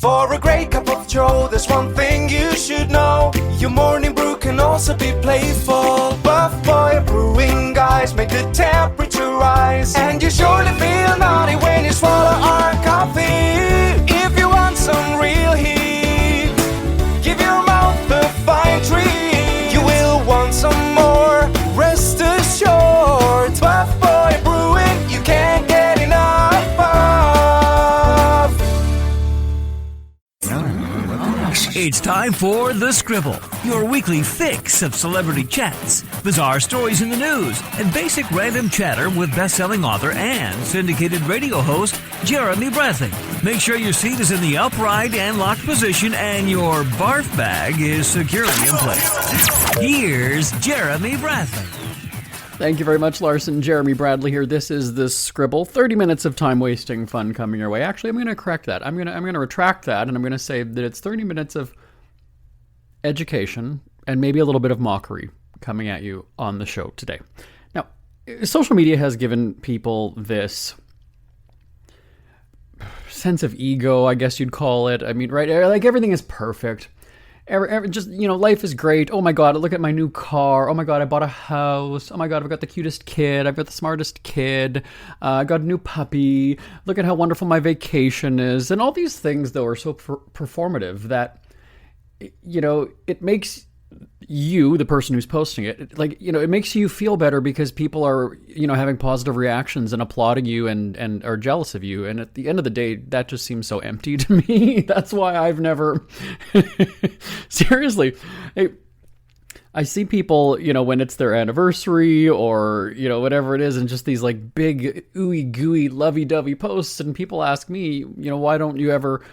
For a great cup of joe, there's one thing you should know. Your morning brew can also be playful. Buff Boy Brewing guys make the temperature rise, and you surely feel naughty when you swallow our coffee. If you want some real heat, give your mouth a fine treat. You will want some more, rest assured. Buff Boy Brewing, you can't get enough of. It's time for The Scribble, your weekly fix of celebrity chats, bizarre stories in the news, and basic random chatter with best-selling author and syndicated radio host Jeremy Bradley. Make sure your seat is in the upright and locked position and your barf bag is securely in place. Here's Jeremy Bradley. Thank you very much, Larson. Jeremy Bradley here. This is The Scribble. 30 minutes of time-wasting fun coming your way. Actually, I'm going to correct that. I'm going to retract that, and I'm going to say that it's 30 minutes of education and maybe a little bit of mockery coming at you on the show today. Now, social media has given people this sense of ego, I guess you'd call it. I mean, right? Like, everything is perfect. Just, life is great. Oh my God, look at my new car. Oh my God, I bought a house. Oh my God, I've got the cutest kid. I've got the smartest kid. I got a new puppy. Look at how wonderful my vacation is. And all these things, though, are so performative that, it makes you, the person who's posting it, it makes you feel better because people are, having positive reactions and applauding you and are jealous of you. And at the end of the day, that just seems so empty to me. That's why I've never, seriously, I see people, when it's their anniversary or, whatever it is, and just these like big ooey gooey lovey-dovey posts. And people ask me, why don't you ever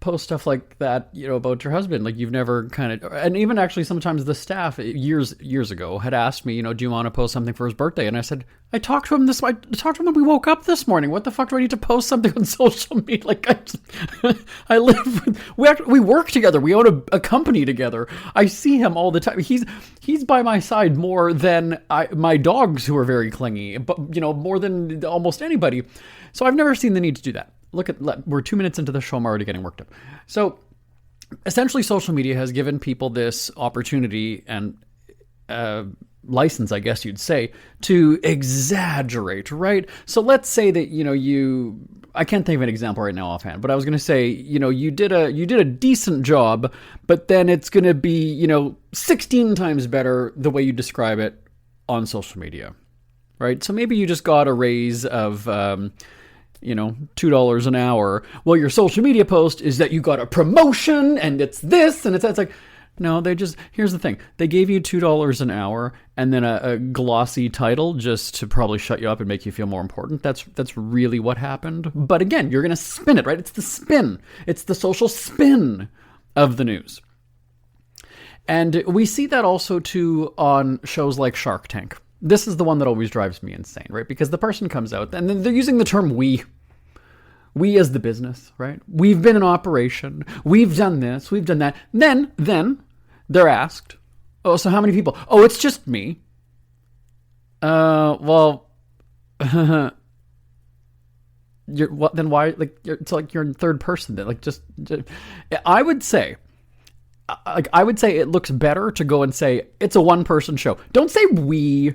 post stuff like that, about your husband? Like, you've never and even actually sometimes the staff years ago had asked me, do you want to post something for his birthday? And I said, I talked to him when we woke up this morning. What the fuck do I need to post something on social media? Like, I live with, we work together. We own a company together. I see him all the time. He's by my side more than my dogs, who are very clingy, but more than almost anybody. So I've never seen the need to do that. We're 2 minutes into the show. I'm already getting worked up. So essentially, social media has given people this opportunity and license, I guess you'd say, to exaggerate, right? So let's say that, I can't think of an example right now offhand, but I was going to say, you did a decent job, but then it's going to be, 16 times better the way you describe it on social media, right? So maybe you just got a raise of, $2 an hour. Well, your social media post is that you got a promotion and it's this and it's that. It's like, no, here's the thing. They gave you $2 an hour and then a glossy title just to probably shut you up and make you feel more important. That's really what happened. But again, you're going to spin it, right? It's the spin. It's the social spin of the news. And we see that also too on shows like Shark Tank. This is the one that always drives me insane, right? Because the person comes out and then they're using the term we as the business, right? We've been in operation. We've done this. We've done that. Then they're asked, oh, so how many people? Oh, it's just me. Well, then why? It's like you're in third person. Then, I would say it looks better to go and say it's a one-person show. Don't say we,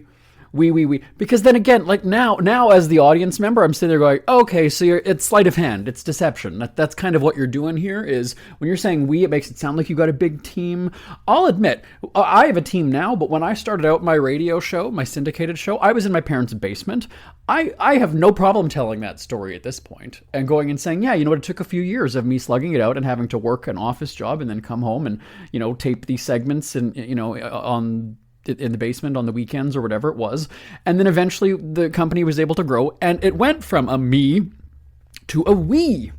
because then again, now as the audience member, I'm sitting there going, okay, so it's sleight of hand, it's deception. That's kind of what you're doing here. Is when you're saying we, it makes it sound like you got a big team. I'll admit, I have a team now, but when I started out my radio show, my syndicated show, I was in my parents' basement. I have no problem telling that story at this point and going and saying, yeah, it took a few years of me slugging it out and having to work an office job and then come home and, tape these segments and, in the basement on the weekends or whatever it was. And then eventually the company was able to grow and it went from a me to a we.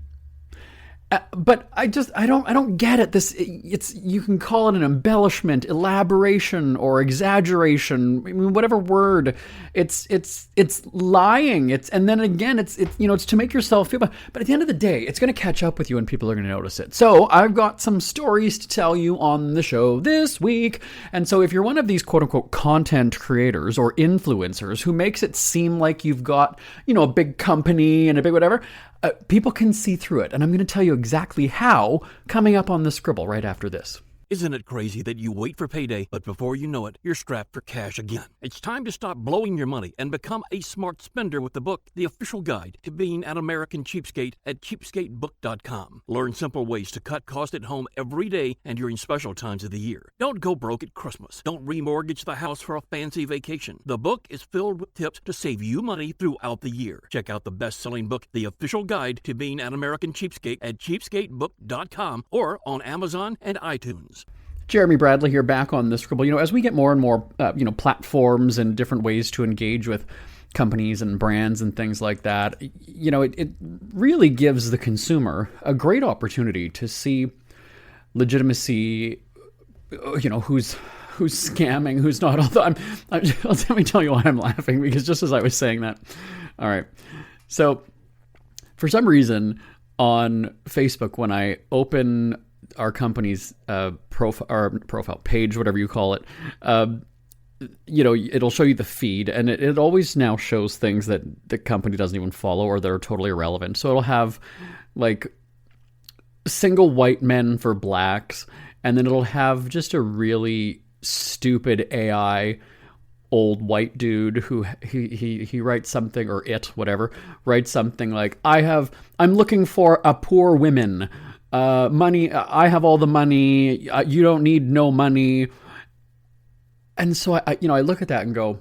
But I don't get it. You can call it an embellishment, elaboration, or exaggeration. I mean, whatever word. It's lying. And then again, it's to make yourself feel bad. But at the end of the day, it's going to catch up with you and people are going to notice it. So I've got some stories to tell you on the show this week. And so if you're one of these quote unquote content creators or influencers who makes it seem like you've got, a big company and a big whatever, people can see through it. And I'm going to tell you exactly how coming up on the Scribble right after this. Isn't it crazy that you wait for payday, but before you know it, you're strapped for cash again? It's time to stop blowing your money and become a smart spender with the book, The Official Guide to Being an American Cheapskate at cheapskatebook.com. Learn simple ways to cut costs at home every day and during special times of the year. Don't go broke at Christmas. Don't remortgage the house for a fancy vacation. The book is filled with tips to save you money throughout the year. Check out the best-selling book, The Official Guide to Being an American Cheapskate at cheapskatebook.com or on Amazon and iTunes. Jeremy Bradley here, back on the Scribble. As we get more and more, platforms and different ways to engage with companies and brands and things like that, it really gives the consumer a great opportunity to see legitimacy, who's scamming, who's not. Although let me tell you why I'm laughing, because just as I was saying that, all right. So for some reason on Facebook, when I open our company's profile page, whatever you call it, it'll show you the feed, and it always now shows things that the company doesn't even follow or that are totally irrelevant. So it'll have like single white men for blacks, and then it'll have just a really stupid AI old white dude who he writes something, or whatever, writes something like, I'm looking for a poor women. Money, I have all the money, you don't need no money. And so I look at that and go,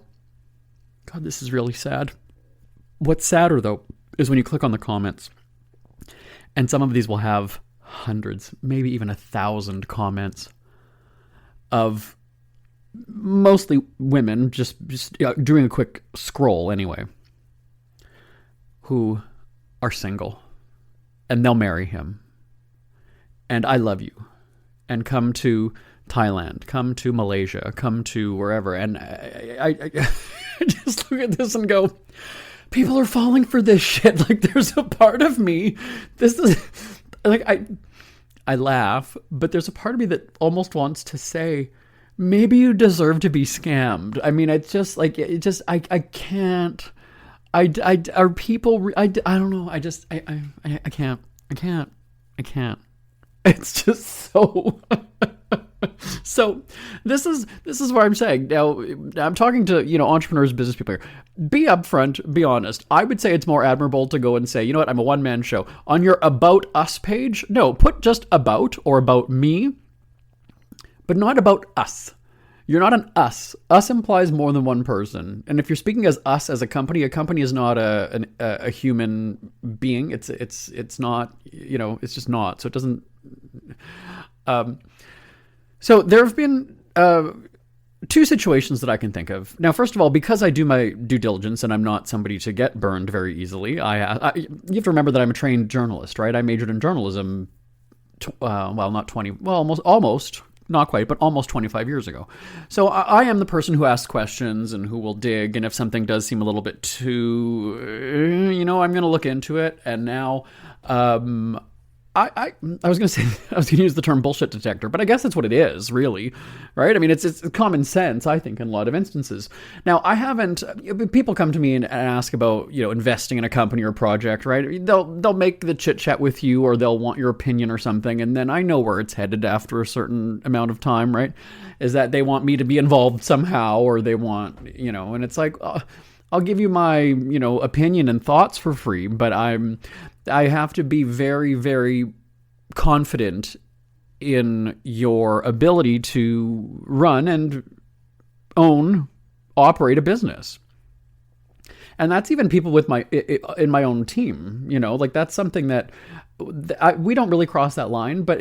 God, this is really sad. What's sadder though is when you click on the comments, and some of these will have hundreds, maybe even 1,000 comments of mostly women, just doing a quick scroll anyway, who are single, and they'll marry him. And I love you, and come to Thailand, come to Malaysia, come to wherever. And I just look at this and go, people are falling for this shit. Like, there's a part of me, this is like, I laugh, but there's a part of me that almost wants to say, maybe you deserve to be scammed. I mean, it's just like, I can't, are people, I don't know. I can't. It's just so. So this is what I'm saying. Now, I'm talking to entrepreneurs, business people here. Be upfront, be honest. I would say it's more admirable to go and say, you know what, I'm a one-man show. On your About Us page, no, put just about or about me, but not about us. You're not an us. Us implies more than one person. And if you're speaking as us as a company is not a human being. It's not, it's just not. So it doesn't. So there have been two situations that I can think of. Now, first of all, because I do my due diligence and I'm not somebody to get burned very easily, you have to remember that I'm a trained journalist, right? I majored in journalism, almost, not quite, but almost 25 years ago. So I am the person who asks questions and who will dig. And if something does seem a little bit too, I'm going to look into it. And now, I was going to use the term bullshit detector, but I guess that's what it is, really, right? I mean, it's common sense, I think, in a lot of instances. Now, people come to me and ask about, investing in a company or project, right? They'll make the chit chat with you, or they'll want your opinion or something, and then I know where it's headed after a certain amount of time, right? Is that they want me to be involved somehow, or they want, and it's like, I'll give you my, opinion and thoughts for free, but I have to be very, very confident in your ability to run and operate a business. And that's even people in my own team, like that's something that we don't really cross that line, but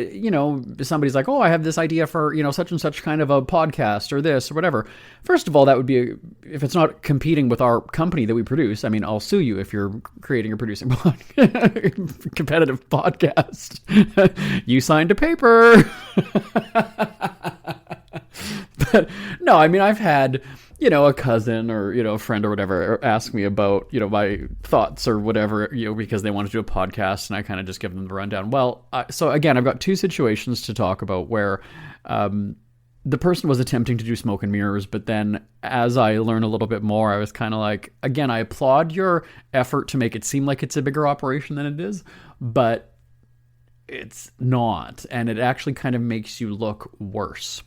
somebody's like, oh, I have this idea for, such and such kind of a podcast or this or whatever. First of all, that would be, if it's not competing with our company that we produce, I mean, I'll sue you if you're creating or producing competitive podcast. You signed a paper. But no, I mean, I've had, a cousin or, a friend or whatever ask me about, my thoughts or whatever, because they want to do a podcast, and I kind of just give them the rundown. Well, so again, I've got two situations to talk about where the person was attempting to do smoke and mirrors, but then as I learned a little bit more, I was kind of like, again, I applaud your effort to make it seem like it's a bigger operation than it is, but it's not, and it actually kind of makes you look worse.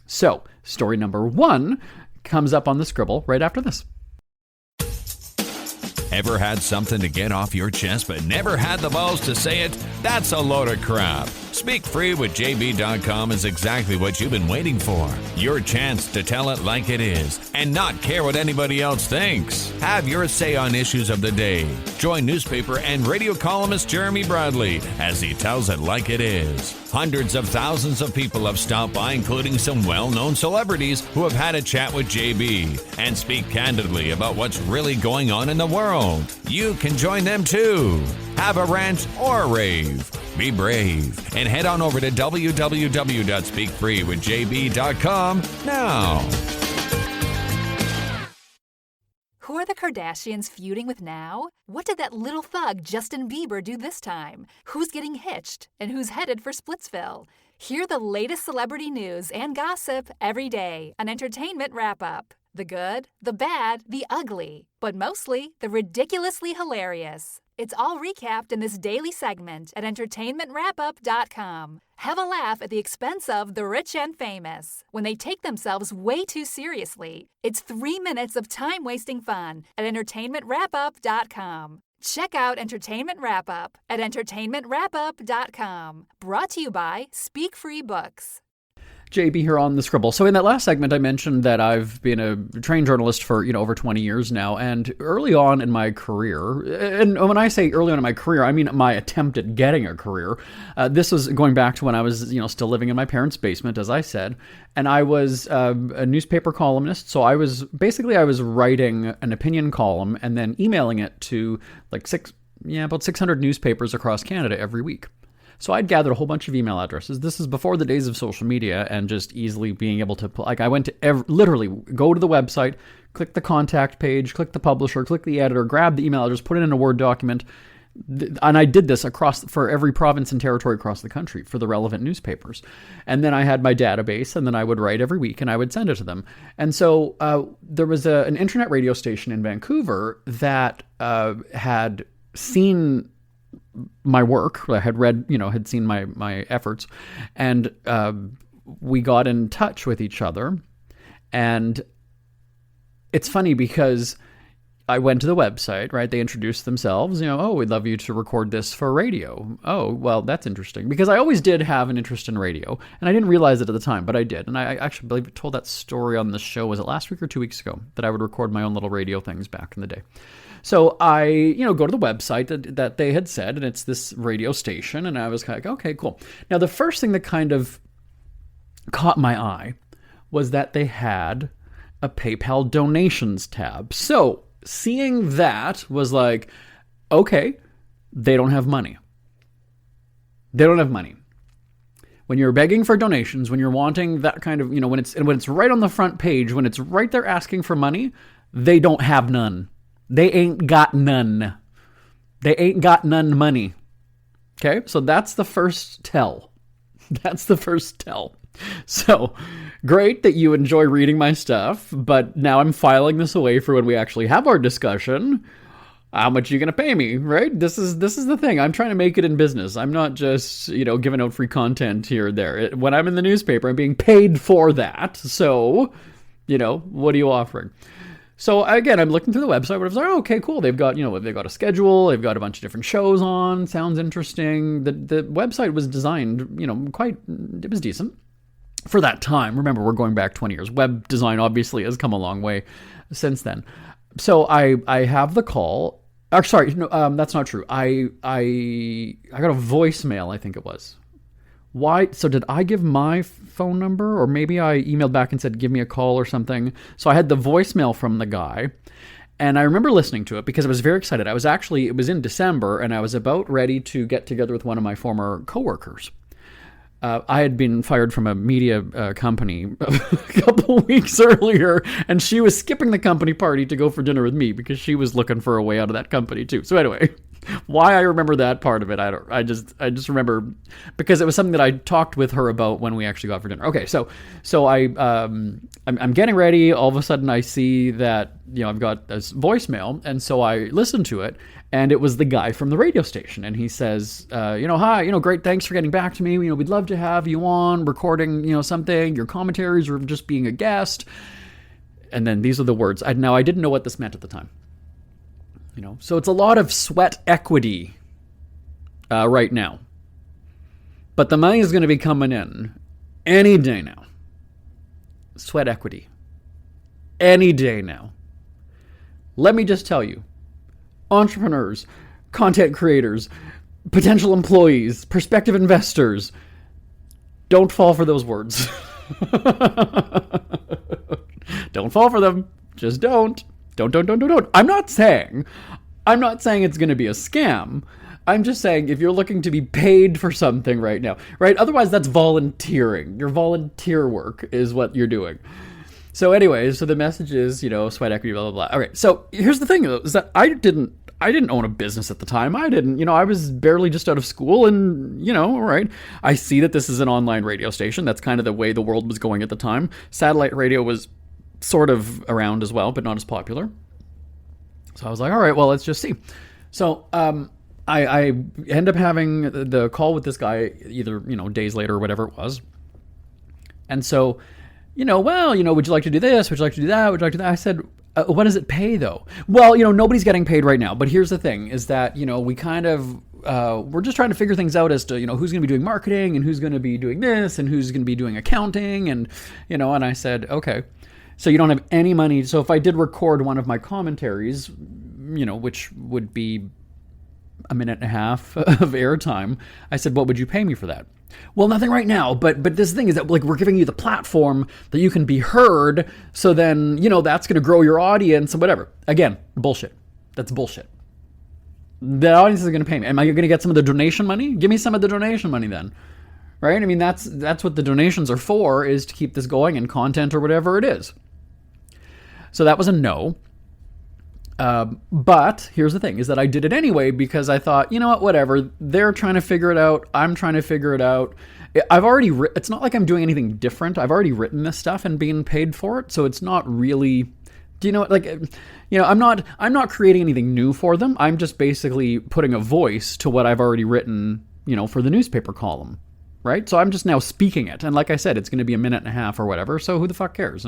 So, story number 1 comes up on the Scribble right after this. Ever had something to get off your chest but never had the balls to say it? That's a load of crap. Speak Free with JB.com is exactly what you've been waiting for. Your chance to tell it like it is and not care what anybody else thinks. Have your say on issues of the day. Join newspaper and radio columnist Jeremy Bradley as he tells it like it is. Hundreds of thousands of people have stopped by, including some well-known celebrities who have had a chat with JB and speak candidly about what's really going on in the world. You can join them too. Have a rant or a rave. Be brave and head on over to www.speakfreewithjb.com now. Who are the Kardashians feuding with now? What did that little thug Justin Bieber do this time? Who's getting hitched? And who's headed for Splitsville? Hear the latest celebrity news and gossip every day on Entertainment Wrap-Up. The good, the bad, the ugly, but mostly the ridiculously hilarious. It's all recapped in this daily segment at entertainmentwrapup.com. Have a laugh at the expense of the rich and famous when they take themselves way too seriously. It's 3 minutes of time-wasting fun at entertainmentwrapup.com. Check out Entertainment Wrap-Up at entertainmentwrapup.com. Brought to you by Speak Free Books. JB here on the Scribble. So in that last segment, I mentioned that I've been a trained journalist for, over 20 years now. And early on in my career, and when I say early on in my career, I mean my attempt at getting a career. This was going back to when I was, still living in my parents' basement, as I said. And I was a newspaper columnist. So I was writing an opinion column and then emailing it to about 600 newspapers across Canada every week. So I'd gathered a whole bunch of email addresses. This is before the days of social media and just easily being able to, I went to literally go to the website, click the contact page, click the publisher, click the editor, grab the email address, put it in a Word document. And I did this for every province and territory across the country for the relevant newspapers. And then I had my database, and then I would write every week and I would send it to them. And so there was an internet radio station in Vancouver that had seen my work. I had read, had seen my efforts, and we got in touch with each other. And it's funny because I went to the website, right? They introduced themselves, oh, we'd love you to record this for radio. Oh, well, that's interesting, because I always did have an interest in radio, and I didn't realize it at the time, but I did. And I actually believe I told that story on the show, was it last week or 2 weeks ago, that I would record my own little radio things back in the day. So I, go to the website that they had said, and it's this radio station, and I was kind of like, okay, cool. Now, the first thing that kind of caught my eye was that they had a PayPal donations tab. So seeing that was like, okay, they don't have money. They don't have money. When you're begging for donations, when you're wanting that kind of, when it's right on the front page, when it's right there asking for money, they don't have none. They ain't got none. They ain't got none money. Okay, so that's the first tell. That's the first tell. So, great that you enjoy reading my stuff, but now I'm filing this away for when we actually have our discussion. How much are you going to pay me, right? This is the thing. I'm trying to make it in business. I'm not just, giving out free content here or there. When I'm in the newspaper, I'm being paid for that. So, what are you offering? So again, I'm looking through the website, but I was like, oh, okay, cool. They've got, they've got a schedule. They've got a bunch of different shows on. Sounds interesting. The website was designed, it was decent for that time. Remember, we're going back 20 years. Web design obviously has come a long way since then. So I have the call. Sorry, no, that's not true. I got a voicemail, I think it was. Why? So did I give my phone number, or maybe I emailed back and said, give me a call or something? So I had the voicemail from the guy, and I remember listening to it because I was very excited. It was in December, and I was about ready to get together with one of my former coworkers. I had been fired from a media company a couple weeks earlier, and she was skipping the company party to go for dinner with me because she was looking for a way out of that company too. So anyway, why I remember that part of it, I just remember because it was something that I talked with her about when we actually got for dinner. Okay, so I'm getting ready. All of a sudden, I see that I've got this voicemail, and so I listened to it. And it was the guy from the radio station. And he says, hi, great, thanks for getting back to me. We'd love to have you on recording, something, your commentaries or just being a guest. And then these are the words. Now, I didn't know what this meant at the time. So it's a lot of sweat equity right now. But the money is going to be coming in any day now. Sweat equity. Any day now. Let me just tell you. Entrepreneurs, content creators, potential employees, prospective investors, don't fall for those words. Don't fall for them. Just don't. Don't. I'm not saying it's going to be a scam. I'm just saying if you're looking to be paid for something right now, right? Otherwise, that's volunteering. Your volunteer work is what you're doing. So anyways, so the message is, sweat equity, blah, blah, blah. Okay, so here's the thing, though, is that I didn't own a business at the time. I didn't, I was barely just out of school and, all right. I see that this is an online radio station. That's kind of the way the world was going at the time. Satellite radio was sort of around as well, but not as popular. So I was like, all right, well, let's just see. So I end up having the call with this guy either, days later or whatever it was. And so... would you like to do this? Would you like to do that? Would you like to do that? I said, what does it pay though? Well, nobody's getting paid right now. But here's the thing is that, we kind of, we're just trying to figure things out as to, who's going to be doing marketing and who's going to be doing this and who's going to be doing accounting. And, and I said, okay, so you don't have any money. So if I did record one of my commentaries, which would be a minute and a half of airtime, I said, what would you pay me for that? Well, nothing right now, but this thing is that we're giving you the platform that you can be heard, so then, that's going to grow your audience and whatever. Again, bullshit. That's bullshit. The audience is going to pay me. Am I going to get some of the donation money? Give me some of the donation money then. Right? I mean, that's what the donations are for, is to keep this going and content or whatever it is. So that was a no. But here's the thing is that I did it anyway because I thought, whatever, they're trying to figure it out. I'm trying to figure it out. It's not like I'm doing anything different. I've already written this stuff and being paid for it. So it's not really, I'm not creating anything new for them. I'm just basically putting a voice to what I've already written, for the newspaper column. Right. So I'm just now speaking it. And like I said, it's going to be a minute and a half or whatever. So who the fuck cares?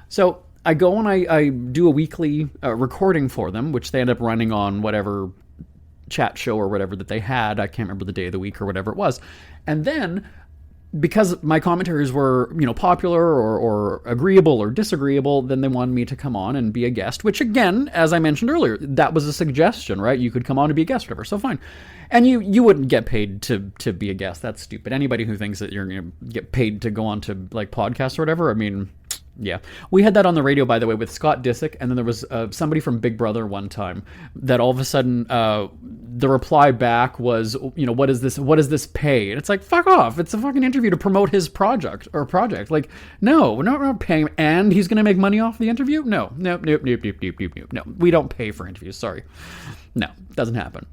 So I go and I do a weekly recording for them, which they end up running on whatever chat show or whatever that they had. I can't remember the day of the week or whatever it was. And then because my commentaries were, popular or agreeable or disagreeable, then they wanted me to come on and be a guest, which again, as I mentioned earlier, that was a suggestion, right? You could come on and be a guest, whatever. So fine. And you wouldn't get paid to be a guest. That's stupid. Anybody who thinks that you're going to get paid to go on to like podcasts or whatever, I mean... Yeah. We had that on the radio, by the way, with Scott Disick, and then there was somebody from Big Brother one time that all of a sudden the reply back was, what does this pay? And it's like, fuck off. It's a fucking interview to promote his project. Like, no, we're not paying, and he's going to make money off the interview? No. Nope. No, we don't pay for interviews. Sorry. No, doesn't happen.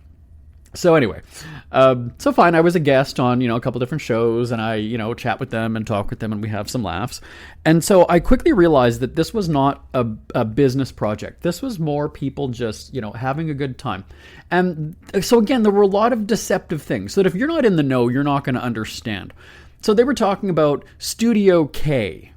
So anyway, so fine, I was a guest on, a couple different shows, and I, chat with them and talk with them, and we have some laughs. And so I quickly realized that this was not a business project. This was more people just, having a good time. And so again, there were a lot of deceptive things, so that if you're not in the know, you're not going to understand. So they were talking about Studio K.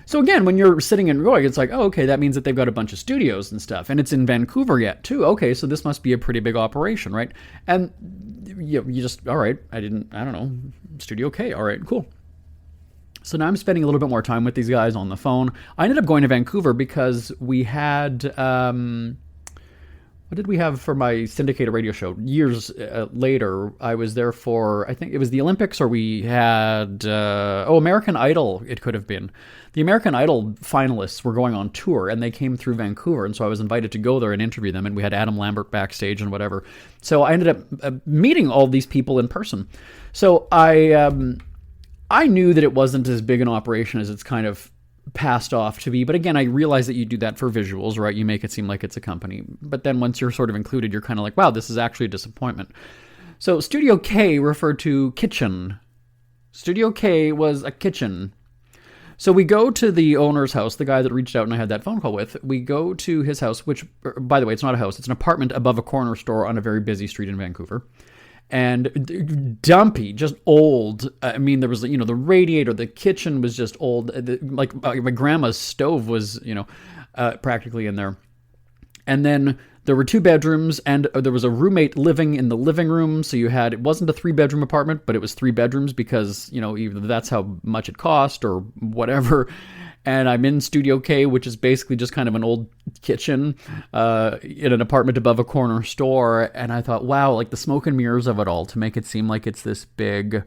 So again, when you're sitting and going, it's like, oh, okay, that means that they've got a bunch of studios and stuff. And it's in Vancouver yet, too. Okay, so this must be a pretty big operation, right? And you just, all right, I don't know, Studio K, all right, cool. So now I'm spending a little bit more time with these guys on the phone. I ended up going to Vancouver because we had what did we have for my syndicated radio show? Years later, I was there for, I think it was the Olympics, or we had, American Idol, it could have been. The American Idol finalists were going on tour, and they came through Vancouver, and so I was invited to go there and interview them, and we had Adam Lambert backstage and whatever. So I ended up meeting all these people in person. So I knew that it wasn't as big an operation as it's kind of passed off to be. But again, I realize that you do that for visuals, right? You make it seem like it's a company. But then once you're sort of included, you're kind of like, wow, this is actually a disappointment. So Studio K referred to kitchen. Studio K was a kitchen. So we go to the owner's house, the guy that reached out and I had that phone call with. We go to his house, which, by the way, it's not a house. It's an apartment above a corner store on a very busy street in Vancouver. And dumpy, just old. I mean, there was, the radiator, the kitchen was just old. My grandma's stove was, practically in there. And then there were 2 bedrooms, and there was a roommate living in the living room. So it wasn't a 3-bedroom apartment, but it was 3 bedrooms because, either that's how much it cost or whatever. And I'm in Studio K, which is basically just kind of an old kitchen in an apartment above a corner store. And I thought, wow, like the smoke and mirrors of it all to make it seem like it's this big,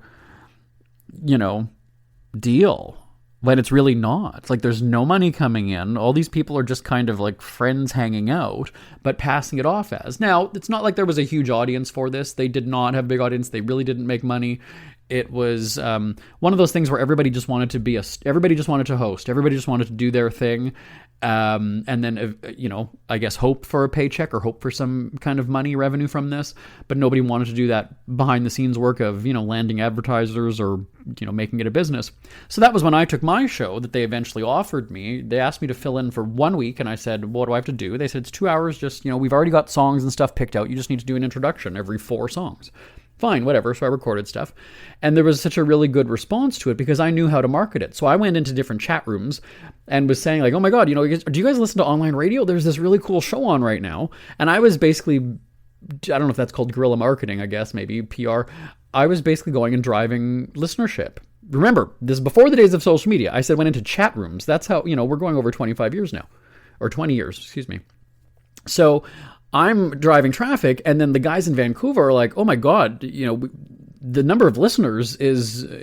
deal. When it's really not. It's like there's no money coming in. All these people are just kind of like friends hanging out, but passing it off as. Now, it's not like there was a huge audience for this. They did not have a big audience. They really didn't make money. It was one of those things where everybody just wanted to host. Everybody just wanted to do their thing. And then, I guess hope for a paycheck or hope for some kind of money revenue from this. But nobody wanted to do that behind the scenes work of, landing advertisers or, making it a business. So that was when I took my show that they eventually offered me. They asked me to fill in for 1 week. And I said, what do I have to do? They said, it's 2 hours. Just, we've already got songs and stuff picked out. You just need to do an introduction every 4 songs. Fine, whatever. So I recorded stuff. And there was such a really good response to it because I knew how to market it. So I went into different chat rooms and was saying like, oh my God, do you guys listen to online radio? There's this really cool show on right now. And I was basically, I don't know if that's called guerrilla marketing, I guess, maybe PR. I was basically going and driving listenership. Remember, this is before the days of social media. I said went into chat rooms. That's how, we're going over 25 years now. Or 20 years, excuse me. So I'm driving traffic, and then the guys in Vancouver are like, oh my God, the number of listeners is, now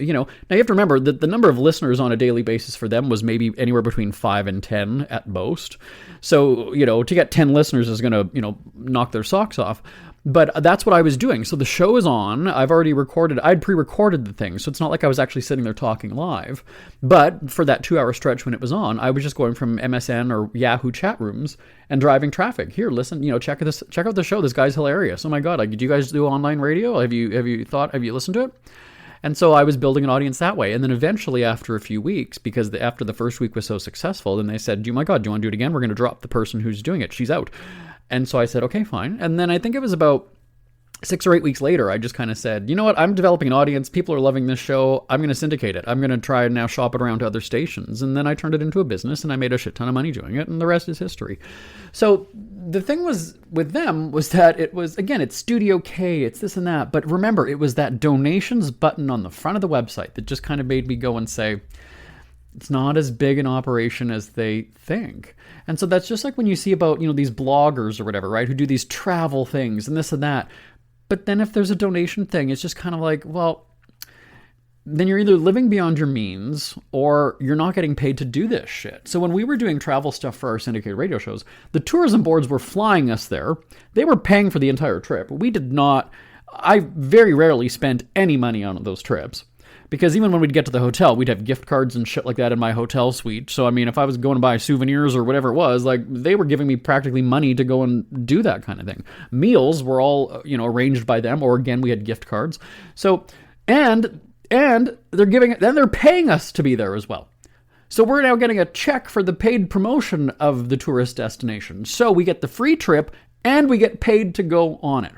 you have to remember that the number of listeners on a daily basis for them was maybe anywhere between 5 and 10 at most. So, to get 10 listeners is going to, knock their socks off. But that's what I was doing. So the show is on. I'd pre-recorded the thing. So it's not like I was actually sitting there talking live. But for that 2-hour stretch when it was on, I was just going from MSN or Yahoo chat rooms and driving traffic. Here, listen, check out the show. This guy's hilarious. Oh my God. Like, do you guys do online radio? Have you listened to it? And so I was building an audience that way. And then eventually after a few weeks, because after the first week was so successful, then they said, oh my God, do you want to do it again? We're going to drop the person who's doing it. She's out. And so I said, okay, fine. And then I think it was about 6 or 8 weeks later, I just kind of said, you know what? I'm developing an audience. People are loving this show. I'm going to syndicate it. I'm going to try and now shop it around to other stations. And then I turned it into a business and I made a shit ton of money doing it. And the rest is history. So the thing was with them was that it was, again, it's Studio K, it's this and that. But remember, it was that donations button on the front of the website that just kind of made me go and say, it's not as big an operation as they think. And so that's just like when you see about, these bloggers or whatever, right, who do these travel things and this and that. But then if there's a donation thing, it's just kind of like, well, then you're either living beyond your means or you're not getting paid to do this shit. So when we were doing travel stuff for our syndicated radio shows, the tourism boards were flying us there. They were paying for the entire trip. We did not. I very rarely spent any money on those trips. Because even when we'd get to the hotel, we'd have gift cards and shit like that in my hotel suite. So, I mean, if I was going to buy souvenirs or whatever it was, like, they were giving me practically money to go and do that kind of thing. Meals were all, arranged by them, or again, we had gift cards. So, and they're paying us to be there as well. So we're now getting a check for the paid promotion of the tourist destination. So we get the free trip and we get paid to go on it.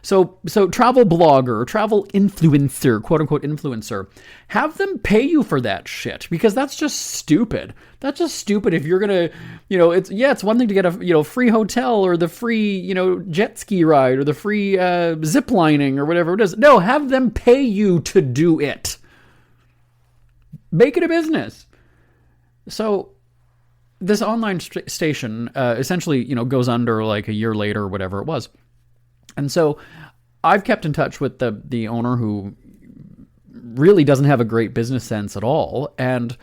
So travel blogger, travel influencer, quote unquote influencer, have them pay you for that shit because that's just stupid. That's just stupid if you're going to, it's one thing to get a, free hotel or the free, jet ski ride or the free zip lining or whatever it is. No, have them pay you to do it. Make it a business. So this online station essentially, goes under like a year later or whatever it was. And so I've kept in touch with the owner, who really doesn't have a great business sense at all. And,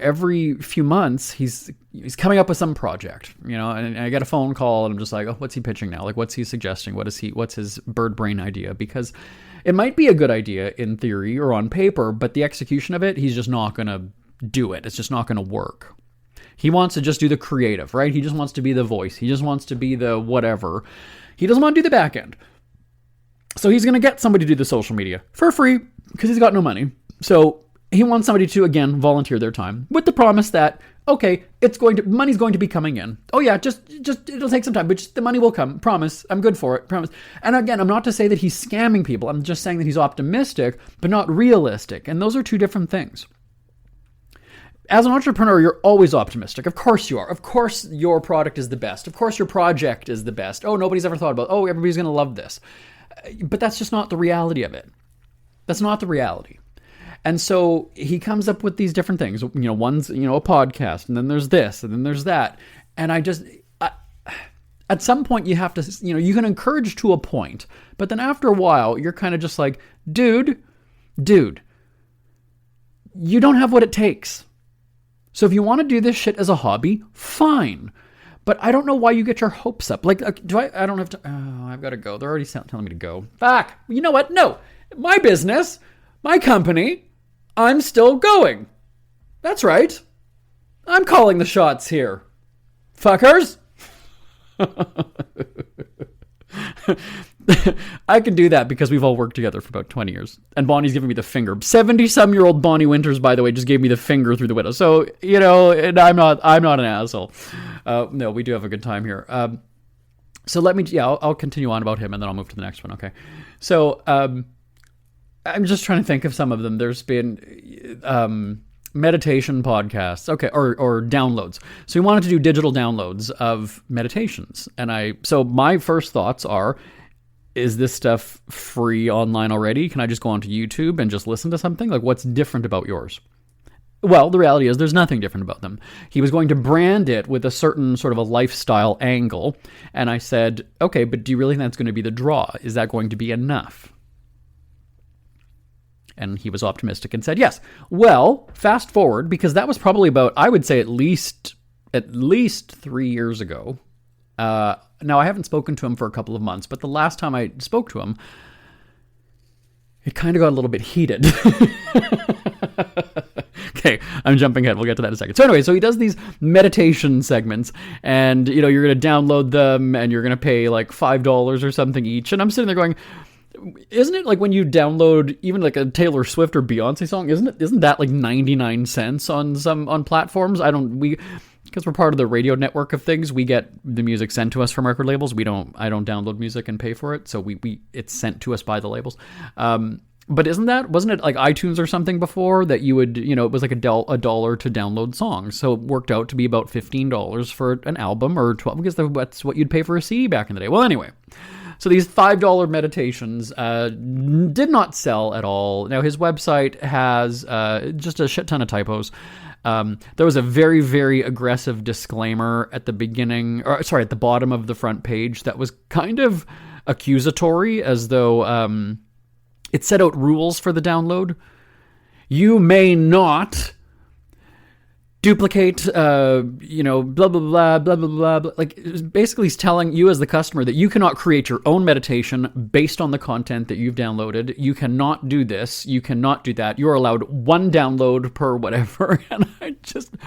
every few months he's coming up with some project, and I get a phone call and I'm just like, oh, what's he pitching now? Like, what's he suggesting? What's his bird brain idea? Because it might be a good idea in theory or on paper, but the execution of it, he's just not going to do it. It's just not going to work. He wants to just do the creative, right? He just wants to be the voice. He just wants to be the whatever. He doesn't want to do the back end. So he's going to get somebody to do the social media for free because he's got no money. So he wants somebody to, again, volunteer their time with the promise that, okay, money's going to be coming in. Oh yeah, just it'll take some time, but the money will come. Promise. I'm good for it. Promise. And again, I'm not to say that he's scamming people. I'm just saying that he's optimistic, but not realistic. And those are two different things. As an entrepreneur, you're always optimistic. Of course you are. Of course your product is the best. Of course your project is the best. Oh, nobody's ever thought about, everybody's going to love this. But that's just not the reality of it. That's not the reality. And so he comes up with these different things. One's, a podcast, and then there's this, and then there's that. And at some point you have to, you can encourage to a point, but then after a while, you're kind of just like, dude, you don't have what it takes. So if you want to do this shit as a hobby, fine. But I don't know why you get your hopes up. Like, I don't have to, I've got to go. They're already telling me to go. Fuck. You know what? No. My business, my company, I'm still going. That's right. I'm calling the shots here. Fuckers. I can do that because we've all worked together for about 20 years. And Bonnie's giving me the finger. 70-some-year-old Bonnie Winters, by the way, just gave me the finger through the window. So, and I'm not an asshole. No, we do have a good time here. So let me, I'll continue on about him and then I'll move to the next one. Okay. So, I'm just trying to think of some of them. There's been, meditation podcasts. Okay. Or downloads. So we wanted to do digital downloads of meditations. So my first thoughts are, is this stuff free online already? Can I just go onto YouTube and just listen to something? Like, what's different about yours? Well, the reality is there's nothing different about them. He was going to brand it with a certain sort of a lifestyle angle. And I said, okay, but do you really think that's going to be the draw? Is that going to be enough? And he was optimistic and said, yes. Well, fast forward, because that was probably about, I would say at least 3 years ago. Now, I haven't spoken to him for a couple of months, but the last time I spoke to him, it kind of got a little bit heated. Okay, I'm jumping ahead. We'll get to that in a second. So anyway, so he does these meditation segments, and, you're going to download them, and you're going to pay like $5 or something each. And I'm sitting there going, isn't it like when you download even like a Taylor Swift or Beyonce song, isn't that like 99 cents on platforms? Because we're part of the radio network of things, we get the music sent to us from record labels. I don't download music and pay for it. So it's sent to us by the labels. But wasn't it like iTunes or something before that you would, it was like a dollar to download songs. So it worked out to be about $15 for an album, or $12, because that's what you'd pay for a CD back in the day. Well, anyway. So these $5 meditations did not sell at all. Now, his website has just a shit ton of typos. There was a very, very aggressive disclaimer at the at the bottom of the front page that was kind of accusatory, as though it set out rules for the download. You may not duplicate, blah, blah, blah, blah, blah, blah, blah. Like, basically he's telling you as the customer that you cannot create your own meditation based on the content that you've downloaded. You cannot do this. You cannot do that. You're allowed one download per whatever. And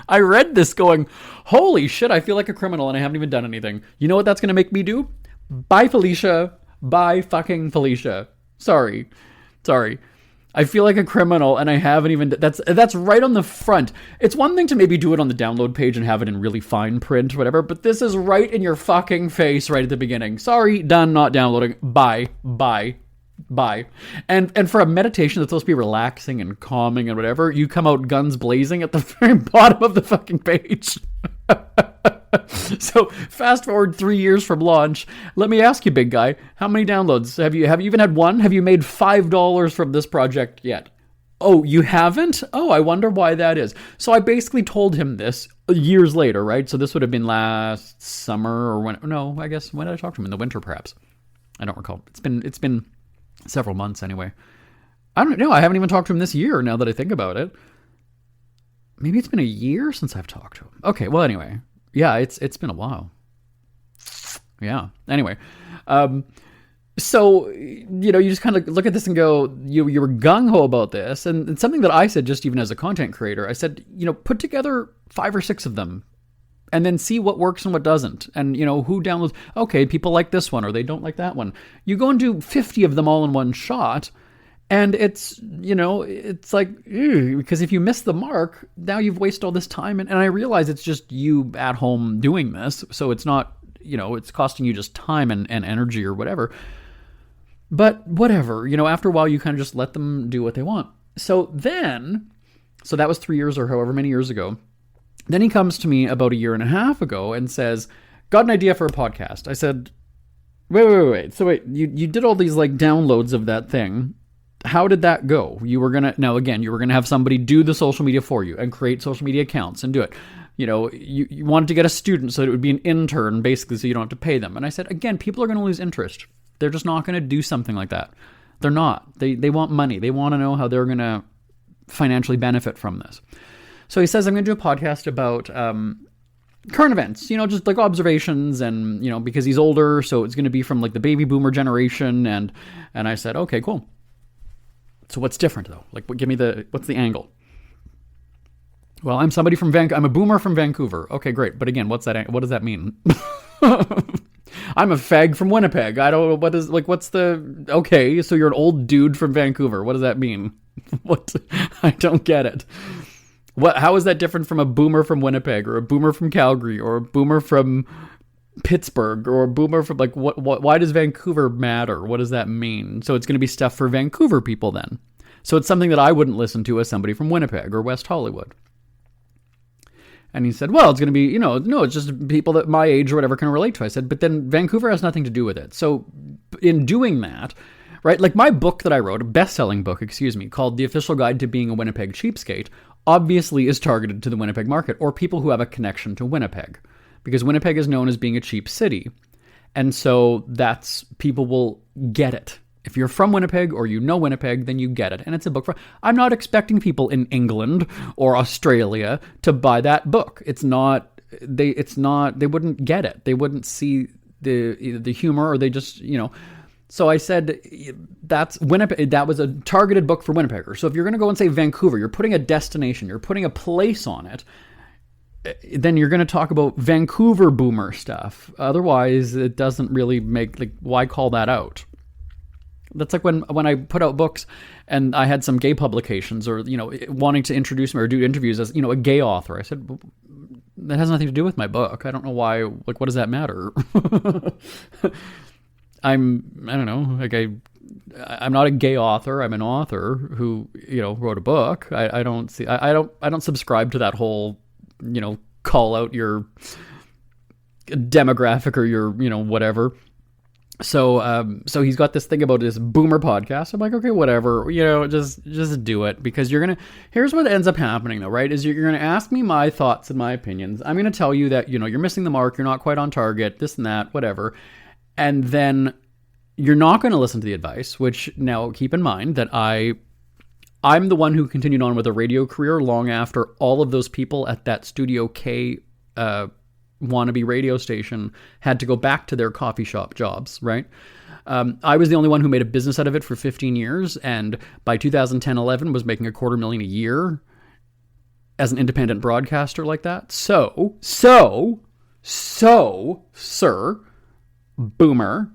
I read this going, holy shit, I feel like a criminal and I haven't even done anything. You know what that's going to make me do? Bye, Felicia. Bye, fucking Felicia. Sorry. I feel like a criminal, and I haven't even... That's right on the front. It's one thing to maybe do it on the download page and have it in really fine print or whatever, but this is right in your fucking face right at the beginning. Sorry, done, not downloading. Bye. And for a meditation that's supposed to be relaxing and calming and whatever, you come out guns blazing at the very bottom of the fucking page. So fast forward 3 years from launch. Let me ask you, big guy, how many downloads have you even had? One? Have you made $5 from this project yet? Oh, you haven't? Oh, I wonder why that is. So I basically told him this years later, right? So this would have been last summer or when did I talk to him? In the winter, perhaps. I don't recall. It's been several months anyway. I don't know. I haven't even talked to him this year now that I think about it. Maybe it's been a year since I've talked to him. Okay, well, anyway. Yeah, it's been a while. Yeah. Anyway. So, you just kind of look at this and go, you were gung-ho about this. And something that I said, just even as a content creator, I said, put together 5 or 6 of them and then see what works and what doesn't. And, who downloads, okay, people like this one or they don't like that one. You go and do 50 of them all in one shot. And it's, it's like, ew, because if you miss the mark, now you've wasted all this time. And I realize it's just you at home doing this. So it's not, it's costing you just time and energy or whatever. But whatever, after a while, you kind of just let them do what they want. So that was 3 years or however many years ago. Then he comes to me about a year and a half ago and says, got an idea for a podcast. I said, wait. So you did all these like downloads of that thing. How did that go? You were going to have somebody do the social media for you and create social media accounts and do it. You wanted to get a student so that it would be an intern, basically, so you don't have to pay them. And I said, again, people are going to lose interest. They're just not going to do something like that. They're not. They want money. They want to know how they're going to financially benefit from this. So he says, I'm going to do a podcast about current events, just like observations and, because he's older, so it's going to be from like the baby boomer generation. And I said, okay, cool. So what's different though? Like, what's the angle? Well, I'm somebody from I'm a boomer from Vancouver. Okay, great. But again, what does that mean? I'm a fag from Winnipeg. I don't know okay, so you're an old dude from Vancouver. What does that mean? What? I don't get it. How is that different from a boomer from Winnipeg or a boomer from Calgary or a boomer from Pittsburgh or a boomer from why does Vancouver matter? What does that mean? So it's going to be stuff for Vancouver people then. So it's something that I wouldn't listen to as somebody from Winnipeg or West Hollywood. And he said, well, it's going to be, no, it's just people that my age or whatever can relate to. I said, but then Vancouver has nothing to do with it. So in doing that, right, like my book that I wrote, a best-selling book, called The Official Guide to Being a Winnipeg Cheapskate, obviously is targeted to the Winnipeg market or people who have a connection to Winnipeg, because Winnipeg is known as being a cheap city. And so people will get it. If you're from Winnipeg or Winnipeg, then you get it. And it's a book I'm not expecting people in England or Australia to buy that book. They wouldn't get it. They wouldn't see the humor, or they just, So I said, that's Winnipeg. That was a targeted book for Winnipeggers. So if you're going to go and say Vancouver, you're putting a destination, you're putting a place on it, then you're going to talk about Vancouver boomer stuff. Otherwise, it doesn't really why call that out? That's like when I put out books and I had some gay publications or, wanting to introduce me or do interviews as, a gay author. I said, well, that has nothing to do with my book. I don't know why, what does that matter? I don't know, I'm not a gay author. I'm an author who, wrote a book. I don't subscribe to that whole, call out your demographic or your, whatever. So he's got this thing about this boomer podcast. I'm like, okay, whatever, just do it, because here's what ends up happening though, right? Is you're going to ask me my thoughts and my opinions. I'm going to tell you that, you're missing the mark. You're not quite on target, this and that, whatever. And then you're not going to listen to the advice, which now keep in mind that I'm the one who continued on with a radio career long after all of those people at that Studio K, wannabe radio station had to go back to their coffee shop jobs, right? I was the only one who made a business out of it for 15 years. And by 2010-11 was making $250,000 a year as an independent broadcaster like that. So, sir, boomer,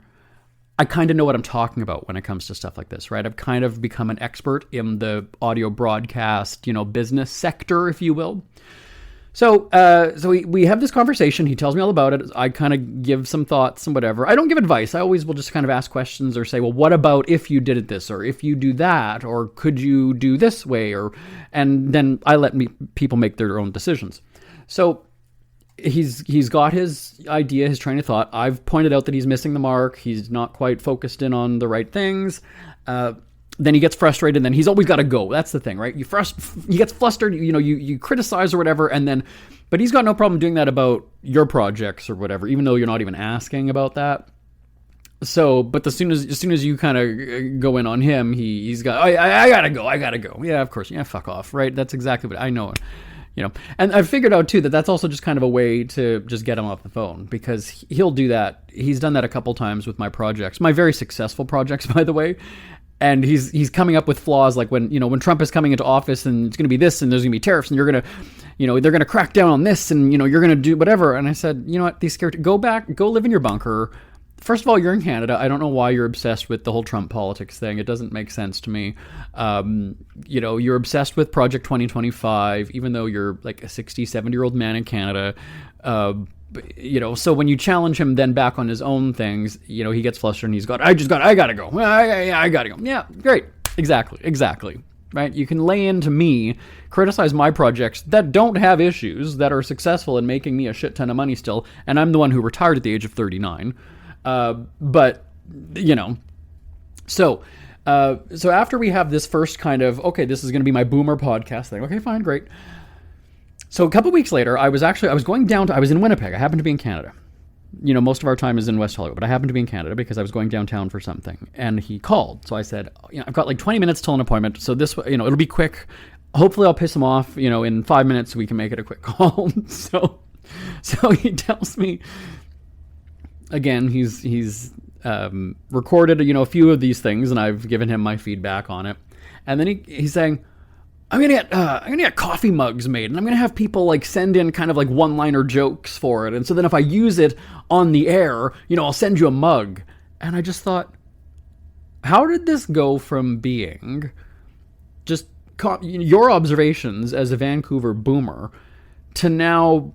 I kind of know what I'm talking about when it comes to stuff like this, right? I've kind of become an expert in the audio broadcast, business sector, if you will. So we have this conversation. He tells me all about it. I kind of give some thoughts and whatever. I don't give advice. I always will just kind of ask questions or say, well, what about if you did it this, or if you do that, or could you do this way, and then I let people make their own decisions. So he's got his idea, his train of thought. I've pointed out that he's missing the mark. He's not quite focused in on the right things. then he gets frustrated, and then he's always got to go. That's the thing, right? He gets flustered, you criticize or whatever, and then, but he's got no problem doing that about your projects or whatever, even though you're not even asking about that. So, but as soon as you kind of go in on him, he's got, I gotta go. Yeah, of course. Yeah, fuck off, right? That's exactly what I know. And I've figured out too that that's also just kind of a way to just get him off the phone, because he'll do that. He's done that a couple times with my projects, my very successful projects, by the way. And he's coming up with flaws, like when Trump is coming into office and it's going to be this and there's going to be tariffs and you're going to, they're going to crack down on this and, you're going to do whatever. And I said, you know what, these scared, go back, go live in your bunker. First of all, you're in Canada. I don't know why you're obsessed with the whole Trump politics thing. It doesn't make sense to me. You're obsessed with Project 2025, even though you're like a 60, 70-year-old man in Canada. So when you challenge him then back on his own things, he gets flustered and I gotta go. I gotta go. Yeah, great. Exactly. Right? You can lay into me, criticize my projects that don't have issues, that are successful in making me a shit ton of money still, and I'm the one who retired at the age of 39. So after we have this first kind of, okay, this is going to be my boomer podcast thing. Okay, fine, great. So a couple weeks later, I was in Winnipeg. I happened to be in Canada. Most of our time is in West Hollywood, but I happened to be in Canada because I was going downtown for something. And he called. So I said, I've got like 20 minutes till an appointment. So this, it'll be quick. Hopefully I'll piss him off, in 5 minutes we can make it a quick call. So he tells me, again, he's recorded, a few of these things, and I've given him my feedback on it. And then he's saying, I'm gonna get coffee mugs made, and I'm gonna have people like send in kind of like one-liner jokes for it, and so then if I use it on the air, I'll send you a mug. And I just thought, how did this go from being just your observations as a Vancouver boomer to now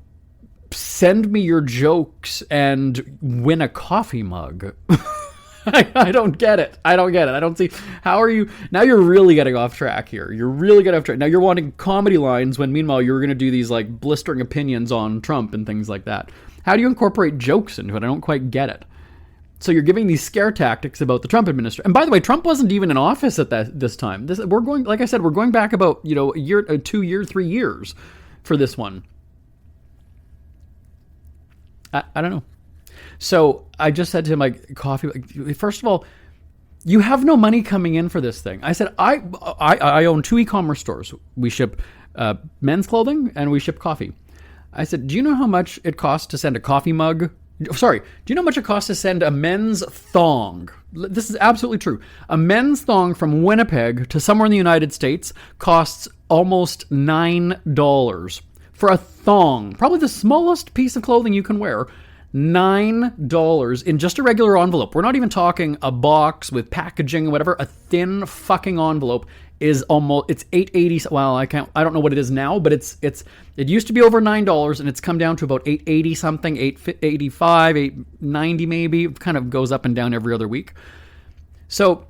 send me your jokes and win a coffee mug? I don't get it. I don't see, how are you, now you're really getting off track here. Now you're wanting comedy lines when meanwhile you're going to do these like blistering opinions on Trump and things like that. How do you incorporate jokes into it? I don't quite get it. So you're giving these scare tactics about the Trump administration. And by the way, Trump wasn't even in office at this time. We're going back about, a year, 2 years, 3 years for this one. I don't know. So I just said to him, like, coffee, first of all, you have no money coming in for this thing. I said, I own 2 e-commerce stores. We ship men's clothing and we ship coffee. I said, do you know how much it costs to send a coffee mug? Sorry, do you know how much it costs to send a men's thong? This is absolutely true. A men's thong from Winnipeg to somewhere in the United States costs almost $9 for a thong. Probably the smallest piece of clothing you can wear. $9 in just a regular envelope. We're not even talking a box with packaging or whatever. A thin fucking envelope is it's $8.80. Well, I don't know what it is now, but it used to be over $9 and it's come down to about $8.80 something, $8.85, $8.90 maybe. It kind of goes up and down every other week. So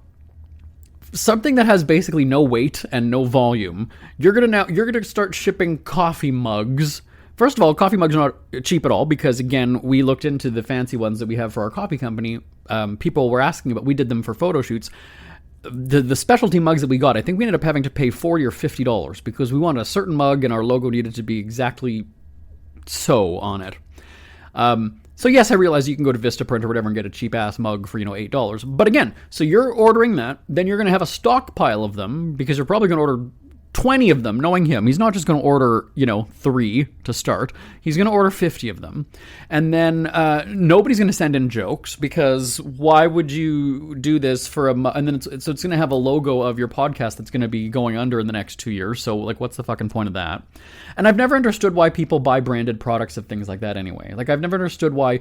something that has basically no weight and no volume, you're gonna start shipping coffee mugs. First of all, coffee mugs are not cheap at all because, again, we looked into the fancy ones that we have for our coffee company. People were asking about, we did them for photo shoots. The specialty mugs that we got, I think we ended up having to pay $40 or $50 because we wanted a certain mug and our logo needed to be exactly so on it. So yes, I realize you can go to Vistaprint or whatever and get a cheap-ass mug for, $8. But again, so you're ordering that, then you're going to have a stockpile of them because you're probably going to order 20 of them, knowing him. He's not just going to order, 3 to start. He's going to order 50 of them. And then nobody's going to send in jokes because why would you do this for and then it's going to have a logo of your podcast that's going to be going under in the next 2 years. So like, what's the fucking point of that? And I've never understood why people buy branded products of things like that anyway. Like, I've never understood why,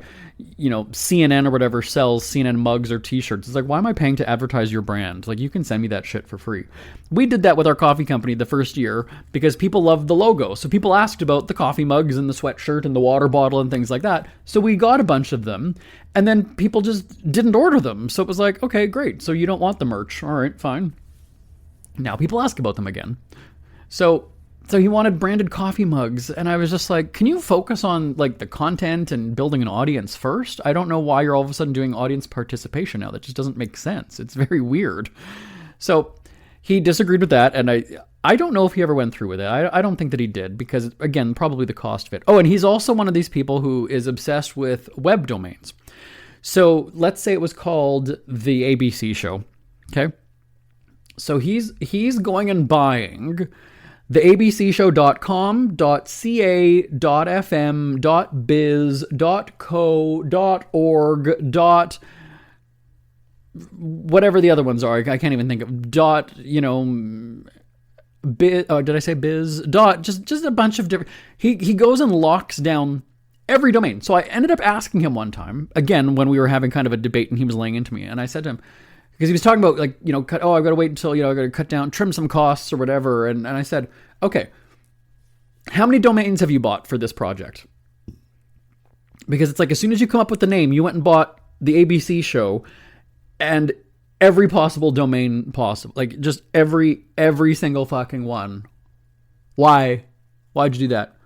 CNN or whatever sells CNN mugs or t-shirts. It's like, why am I paying to advertise your brand? Like, you can send me that shit for free. We did that with our coffee company the first year because people loved the logo. So people asked about the coffee mugs and the sweatshirt and the water bottle and things like that. So we got a bunch of them and then people just didn't order them. So it was like, okay, great. So you don't want the merch. All right, fine. Now people ask about them again. So he wanted branded coffee mugs. And I was just like, can you focus on like the content and building an audience first? I don't know why you're all of a sudden doing audience participation now. That just doesn't make sense. It's very weird. So he disagreed with that, and I don't know if he ever went through with it. I don't think that he did, because, again, probably the cost of it. Oh, and he's also one of these people who is obsessed with web domains. So let's say it was called the ABC Show, okay? So he's going and buying the abcshow.com, .ca, .fm, .biz, .co, .org, whatever the other ones are. I can't even think of did I say biz? Just a bunch of different. He goes and locks down every domain. So I ended up asking him one time, again, when we were having kind of a debate and he was laying into me, and I said to him, because he was talking about, like, I've got to wait until, I've got to cut down, trim some costs or whatever. And I said, okay, how many domains have you bought for this project? Because it's like, as soon as you come up with the name, you went and bought the ABC Show and every possible domain possible, like just every single fucking one. Why'd you do that?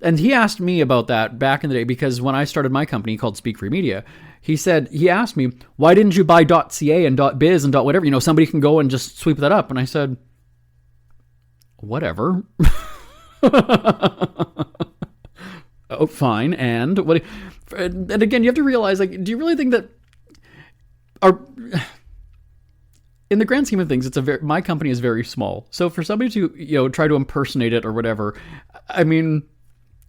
And he asked me about that back in the day, because when I started my company called Speak Free Media, he asked me, why didn't you buy .ca and .biz and whatever? Somebody can go and just sweep that up. And I said, whatever. Oh, fine. And what? And again, you have to realize, like, do you really think that in the grand scheme of things, my company is very small. So for somebody to, try to impersonate it or whatever, I mean,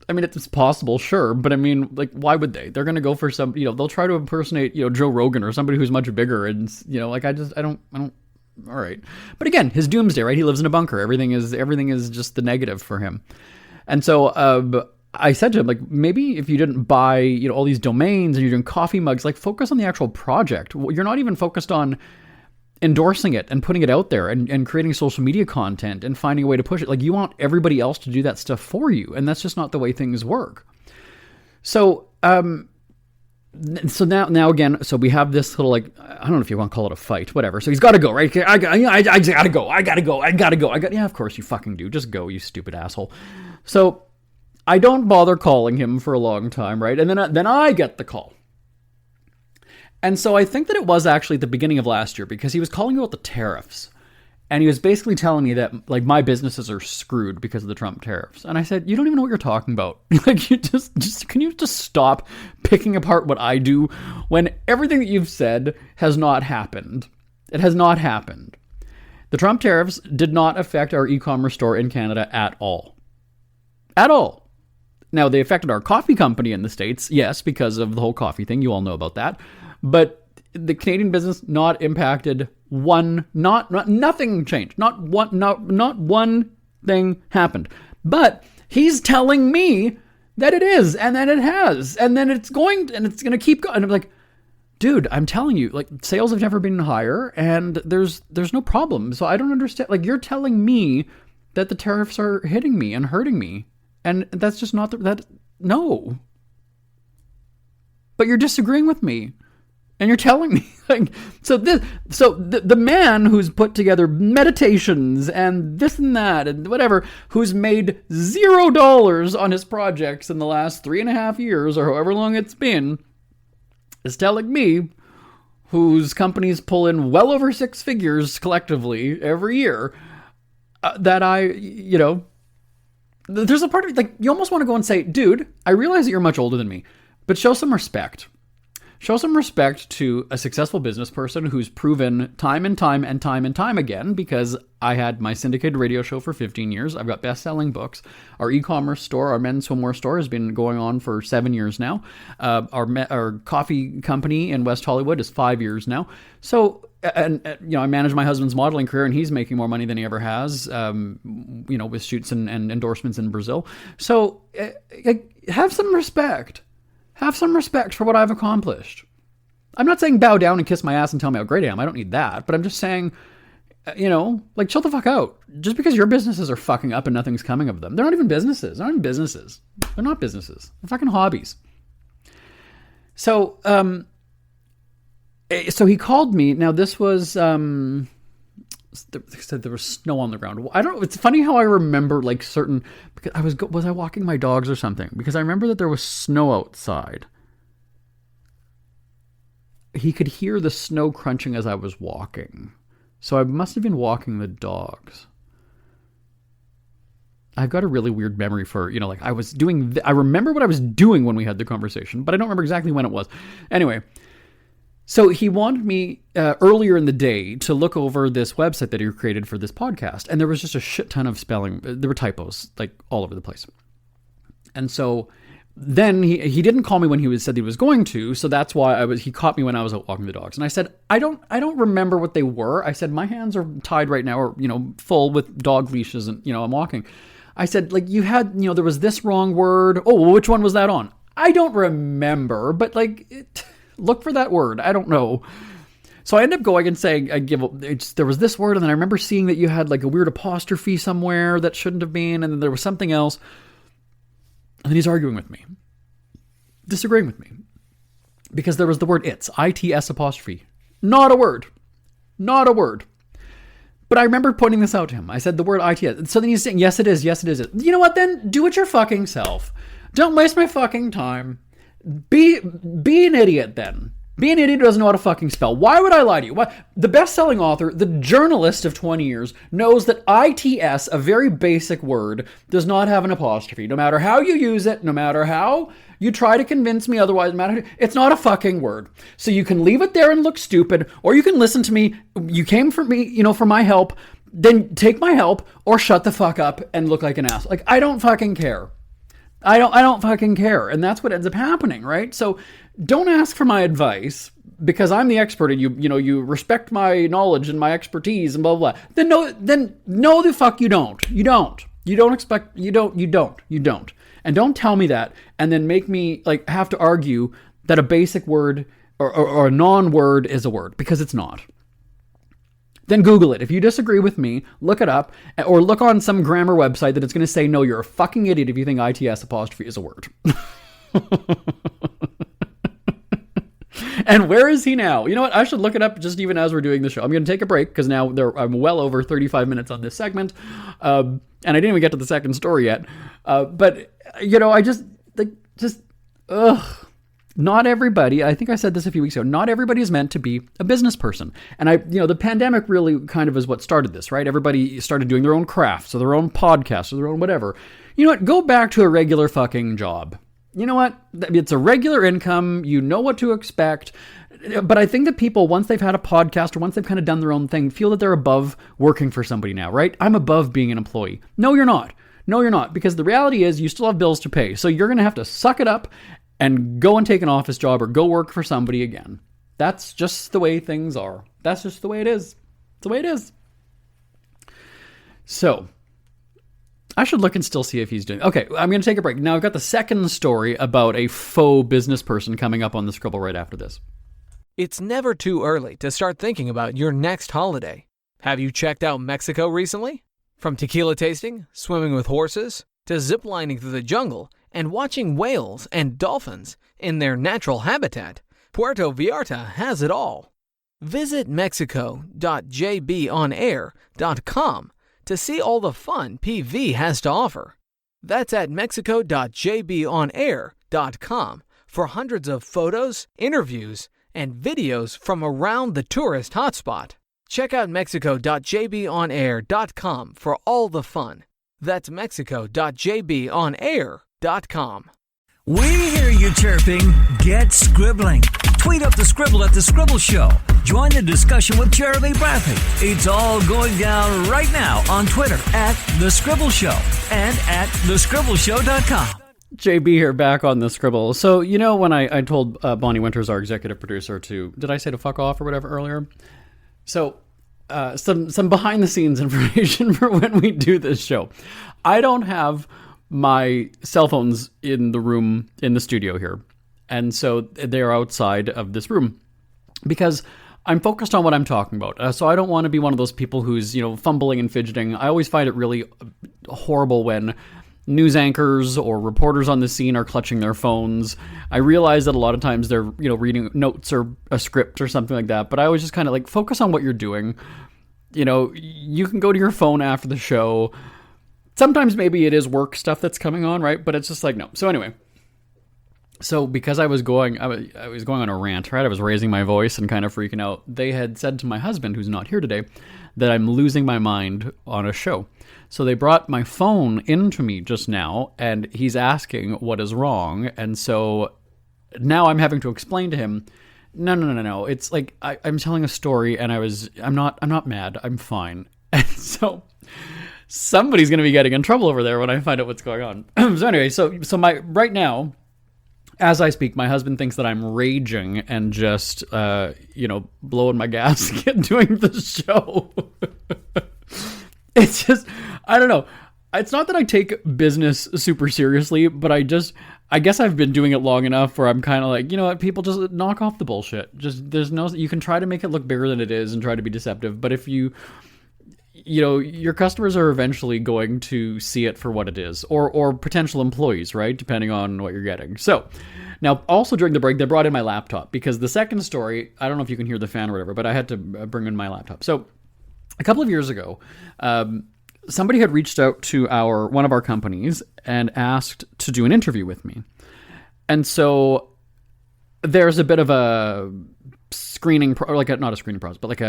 it's possible, sure, but I mean, like, why would they? They're going to go for some, they'll try to impersonate, Joe Rogan or somebody who's much bigger, and, like, I don't, all right. But again, his doomsday, right? He lives in a bunker. Everything is just the negative for him. And so, I said to him, like, maybe if you didn't buy, all these domains and you're doing coffee mugs, like, focus on the actual project. You're not even focused on endorsing it and putting it out there and creating social media content and finding a way to push it. Like, you want everybody else to do that stuff for you. And that's just not the way things work. So, now again, so we have this little, like, I don't know if you want to call it a fight, whatever. So he's got to go, right? I gotta go. Yeah, of course you fucking do. Just go, you stupid asshole. So I don't bother calling him for a long time, right? And then I get the call. And so I think that it was actually at the beginning of last year, because he was calling about the tariffs. And he was basically telling me that, like, my businesses are screwed because of the Trump tariffs. And I said, you don't even know what you're talking about. Like, you just can you just stop picking apart what I do when everything that you've said has not happened? It has not happened. The Trump tariffs did not affect our e-commerce store in Canada at all. At all. Now, they affected our coffee company in the States, yes, because of the whole coffee thing. You all know about that. But the Canadian business not impacted. Nothing changed. Not one thing happened. But he's telling me that it is, and then it has, and then it's going to keep going. And I'm like, dude, I'm telling you, like, sales have never been higher, and there's no problem. So I don't understand. Like, you're telling me that the tariffs are hitting me and hurting me, and that's just not no. But you're disagreeing with me. And you're telling me, like, the man who's put together meditations and this and that and whatever, who's made $0 on his projects in the last 3.5 years or however long it's been, is telling me, whose companies pull in well over 6 figures collectively every year, that there's a part of me, like, you almost want to go and say, dude, I realize that you're much older than me, but show some respect. Show some respect to a successful business person who's proven time and time again, because I had my syndicated radio show for 15 years. I've got best-selling books. Our e-commerce store, our men's swimwear store, has been going on for 7 years now. Our coffee company in West Hollywood is 5 years now. So, and I manage my husband's modeling career, and he's making more money than he ever has, with shoots and endorsements in Brazil. So, have some respect. Have some respect for what I've accomplished. I'm not saying bow down and kiss my ass and tell me how great I am. I don't need that. But I'm just saying, like, chill the fuck out. Just because your businesses are fucking up and nothing's coming of them. They're not even businesses. They're not businesses. They're fucking hobbies. So, so he called me. Now, this was, they said there was snow on the ground. I don't know. It's funny how I remember, like, certain, because was I walking my dogs or something? Because I remember that there was snow outside. He could hear the snow crunching as I was walking. So I must have been walking the dogs. I've got a really weird memory for, like I was doing, I remember what I was doing when we had the conversation, but I don't remember exactly when it was. Anyway, so he wanted me earlier in the day to look over this website that he created for this podcast. And there was just a shit ton of spelling. There were typos like all over the place. And so then he didn't call me when he said he was going to. So that's why he caught me when I was out walking the dogs. And I said, I don't remember what they were. I said, my hands are tied right now or, full with dog leashes and, I'm walking. I said, like, you had, there was this wrong word. Oh, well, which one was that on? I don't remember, but look for that word. I don't know. So I end up going and saying, there was this word, and then I remember seeing that you had like a weird apostrophe somewhere that shouldn't have been, and then there was something else. And then he's arguing with me, disagreeing with me, because there was the word its, I-T-S apostrophe. Not a word. Not a word. But I remember pointing this out to him. I said the word ITS. So then he's saying, yes, it is. Yes, it is. You know what then? Do it your fucking self. Don't waste my fucking time. Be an idiot then. Be an idiot who doesn't know how to fucking spell. Why would I lie to you? Why? The best-selling author, the journalist of 20 years, knows that ITS, a very basic word, does not have an apostrophe. No matter how you use it, no matter how you try to convince me otherwise, it's not a fucking word. So you can leave it there and look stupid, or you can listen to me. You came for me, for my help. Then take my help, or shut the fuck up and look like an ass. Like, I don't fucking care. I don't fucking care. And that's what ends up happening, right? So don't ask for my advice because I'm the expert and you respect my knowledge and my expertise and blah, blah, blah. Then no, the fuck you don't. You don't. You don't. And don't tell me that and then make me have to argue that a basic word or a non-word is a word because it's not. Then Google it. If you disagree with me, look it up or look on some grammar website that it's going to say, no, you're a fucking idiot if you think ITS apostrophe is a word. And where is he now? You know what? I should look it up just even as we're doing the show. I'm going to take a break because now I'm well over 35 minutes on this segment. And I didn't even get to the second story yet. But, I not everybody, I think I said this a few weeks ago, not everybody is meant to be a business person. And the pandemic really kind of is what started this, right? Everybody started doing their own crafts or their own podcasts or their own whatever. You know what? Go back to a regular fucking job. You know what? It's a regular income. You know what to expect. But I think that people, once they've had a podcast or once they've kind of done their own thing, feel that they're above working for somebody now, right? I'm above being an employee. No, you're not. No, you're not. Because the reality is you still have bills to pay. So you're going to have to suck it up and go and take an office job or go work for somebody again. That's just the way things are. That's just the way it is. It's the way it is. So I should look and still see if he's doing... Okay, I'm going to take a break. Now, I've got the second story about a faux business person coming up on the Scribble right after this. It's never too early to start thinking about your next holiday. Have you checked out Mexico recently? From tequila tasting, swimming with horses, to ziplining through the jungle and watching whales and dolphins in their natural habitat, Puerto Vallarta has it all. Visit mexico.jbonair.com to see all the fun PV has to offer. That's at mexico.jbonair.com for hundreds of photos, interviews, and videos from around the tourist hotspot. Check out mexico.jbonair.com for all the fun. That's mexico.jbonair.com. We hear you chirping. Get scribbling. Tweet up the Scribble at The Scribble Show. Join the discussion with Jeremy Bradley. It's all going down right now on Twitter at The Scribble Show and at thescribbleshow.com. JB here, back on the Scribble. So, when I told Bonnie Winters, our executive producer, did I say to fuck off or whatever earlier? So, some behind-the-scenes information for when we do this show. I don't have my cell phones in the room, in the studio here. And so they're outside of this room because I'm focused on what I'm talking about. So I don't want to be one of those people who's, fumbling and fidgeting. I always find it really horrible when news anchors or reporters on the scene are clutching their phones. I realize that a lot of times they're, reading notes or a script or something like that. But I always just kind of focus on what you're doing. You can go to your phone after the show. Sometimes maybe it is work stuff that's coming on, right? But it's just no. So anyway, So because I was going on a rant, right? I was raising my voice and kind of freaking out. They had said to my husband, who's not here today, that I'm losing my mind on a show. So they brought my phone into me just now, and he's asking what is wrong. And so now I'm having to explain to him, no. It's like I'm telling a story, and I'm not mad. I'm fine. And so somebody's going to be getting in trouble over there when I find out what's going on. So anyway, so right now, as I speak, my husband thinks that I'm raging and just, blowing my gasket doing the show. It's just, I don't know. It's not that I take business super seriously, but I guess I've been doing it long enough where I'm kind of like, you know what, people just knock off the bullshit. Just, you can try to make it look bigger than it is and try to be deceptive, but if your customers are eventually going to see it for what it is, or potential employees, right? Depending on what you're getting. So now also during the break, they brought in my laptop because the second story, I don't know if you can hear the fan or whatever, but I had to bring in my laptop. So a couple of years ago, somebody had reached out to one of our companies and asked to do an interview with me. And so there's a bit of a screening, not a screening process, but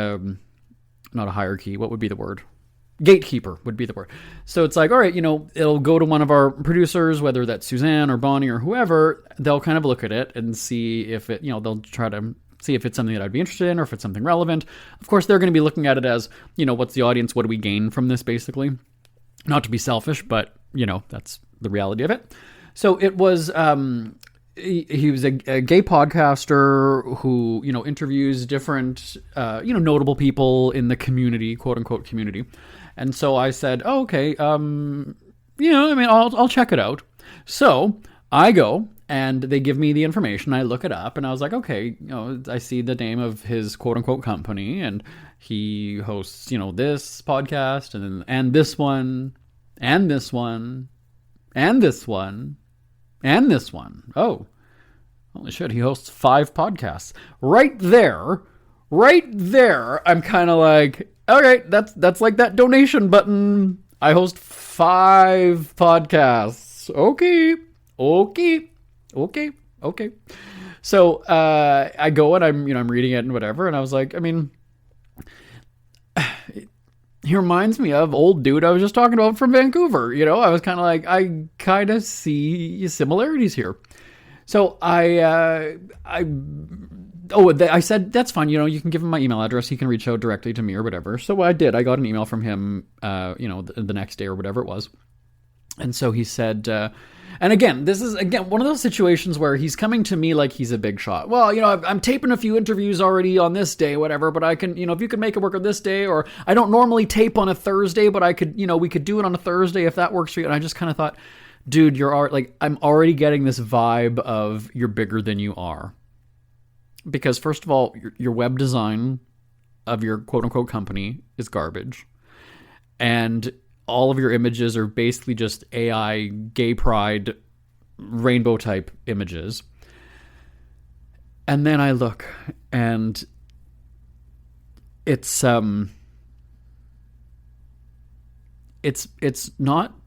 not a hierarchy. What would be the word? Gatekeeper would be the word. So it's like, all right, it'll go to one of our producers, whether that's Suzanne or Bonnie or whoever. They'll kind of look at it and see if it, they'll try to see if it's something that I'd be interested in or if it's something relevant. Of course, they're going to be looking at it as, what's the audience? What do we gain from this, basically? Not to be selfish, but, that's the reality of it. So it was, he was a gay podcaster who, interviews different, notable people in the community, quote unquote community. And so I said, oh, okay, I'll check it out. So I go and they give me the information. I look it up and I was like, okay, I see the name of his quote unquote company and he hosts, this podcast and this one and this one and this one and this one. Oh, holy shit, he hosts 5 podcasts. Right there, I'm kind of like, okay, that's like that donation button. I host 5 podcasts. Okay. So I go and I'm reading it and whatever, and I was like, he reminds me of old dude I was just talking about from Vancouver. I was kind of like, I kind of see similarities here. So I said, that's fine. You can give him my email address. He can reach out directly to me or whatever. So I did. I got an email from him, the next day or whatever it was. And so he said, and again, this is one of those situations where he's coming to me like he's a big shot. Well, I'm taping a few interviews already on this day, whatever, but I can, if you could make it work on this day, or I don't normally tape on a Thursday, but I could, we could do it on a Thursday if that works for you. And I just kind of thought, dude, I'm already getting this vibe of you're bigger than you are. Because first of all, your web design of your quote unquote company is garbage. And all of your images are basically just AI, gay pride, rainbow type images. And then I look and it's not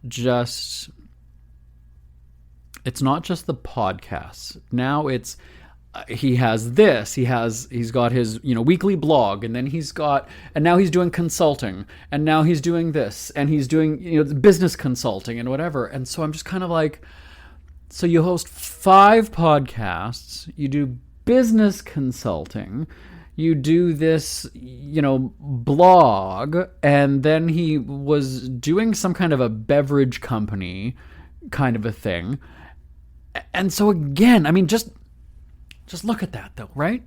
just the podcasts. Now it's he's got his weekly blog, and then now he's doing consulting, and now he's doing this, and he's doing business consulting and whatever. And so I'm just kind of like, so you host 5 podcasts, you do business consulting, you do this blog, and then he was doing some kind of a beverage company kind of a thing. And so again, just look at that though, right?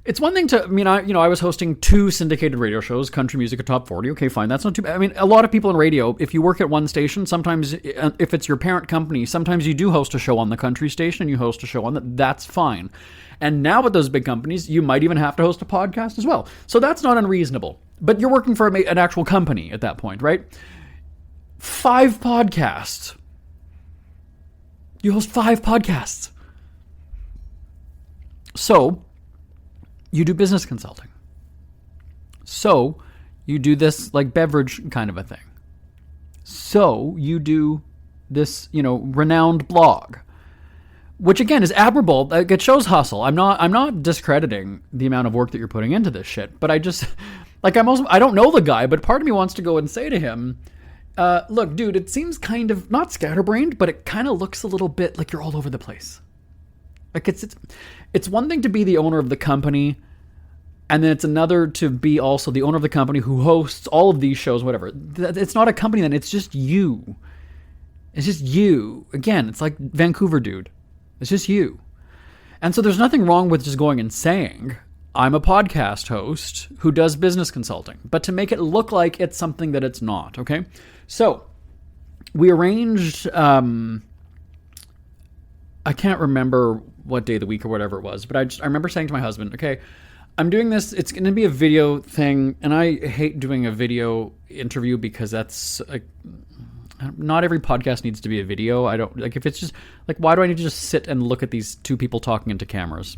It's one thing to, I was hosting 2 syndicated radio shows, country music and top 40. Okay, fine. That's not too bad. A lot of people in radio, if you work at one station, sometimes if it's your parent company, sometimes you do host a show on the country station and you host a show on that's fine. And now with those big companies, you might even have to host a podcast as well. So that's not unreasonable. But you're working for an actual company at that point, right? 5 podcasts. You host 5 podcasts. So, you do business consulting. So, you do this like beverage kind of a thing. So, you do this, renowned blog. which again is admirable. Like, it shows hustle. I'm not discrediting the amount of work that you're putting into this shit, but I just like I don't know the guy, but part of me wants to go and say to him, look, dude, it seems kind of not scatterbrained, but it kind of looks a little bit like you're all over the place. Like it's one thing to be the owner of the company, and then it's another to be also the owner of the company who hosts all of these shows, whatever. It's not a company then, it's just you. It's just you. Again, it's like Vancouver dude. It's just you. And so there's nothing wrong with just going and saying, I'm a podcast host who does business consulting, but to make it look like it's something that it's not, okay? So we arranged, I can't remember what day of the week or whatever it was, but I remember saying to my husband, okay, I'm doing this, it's going to be a video thing, and I hate doing a video interview because that's like, not every podcast needs to be a video. I don't like if it's just like, why do I need to just sit and look at these two people talking into cameras?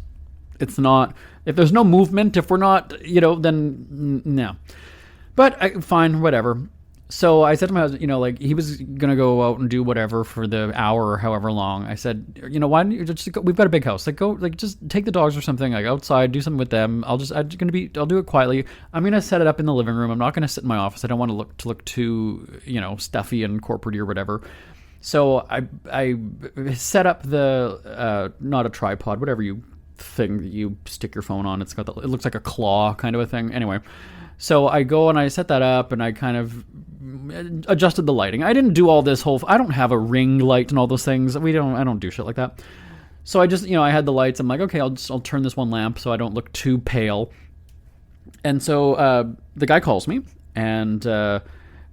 It's not, if there's no movement, if we're not, then no. But fine, whatever. So I said to my husband, like he was going to go out and do whatever for the hour or however long. I said, why don't you just go, we've got a big house. Like go, like just take the dogs or something, like outside, do something with them. I'll do it quietly. I'm going to set it up in the living room. I'm not going to sit in my office. I don't want to look too, stuffy and corporate or whatever. So I set up the, not a tripod, whatever thing that you stick your phone on. It looks like a claw kind of a thing. Anyway. So I go and I set that up and I kind of adjusted the lighting. I didn't do all this I don't have a ring light and all those things. I don't do shit like that. So I just, I had the lights. I'm like, okay, I'll turn this one lamp so I don't look too pale. And so the guy calls me and or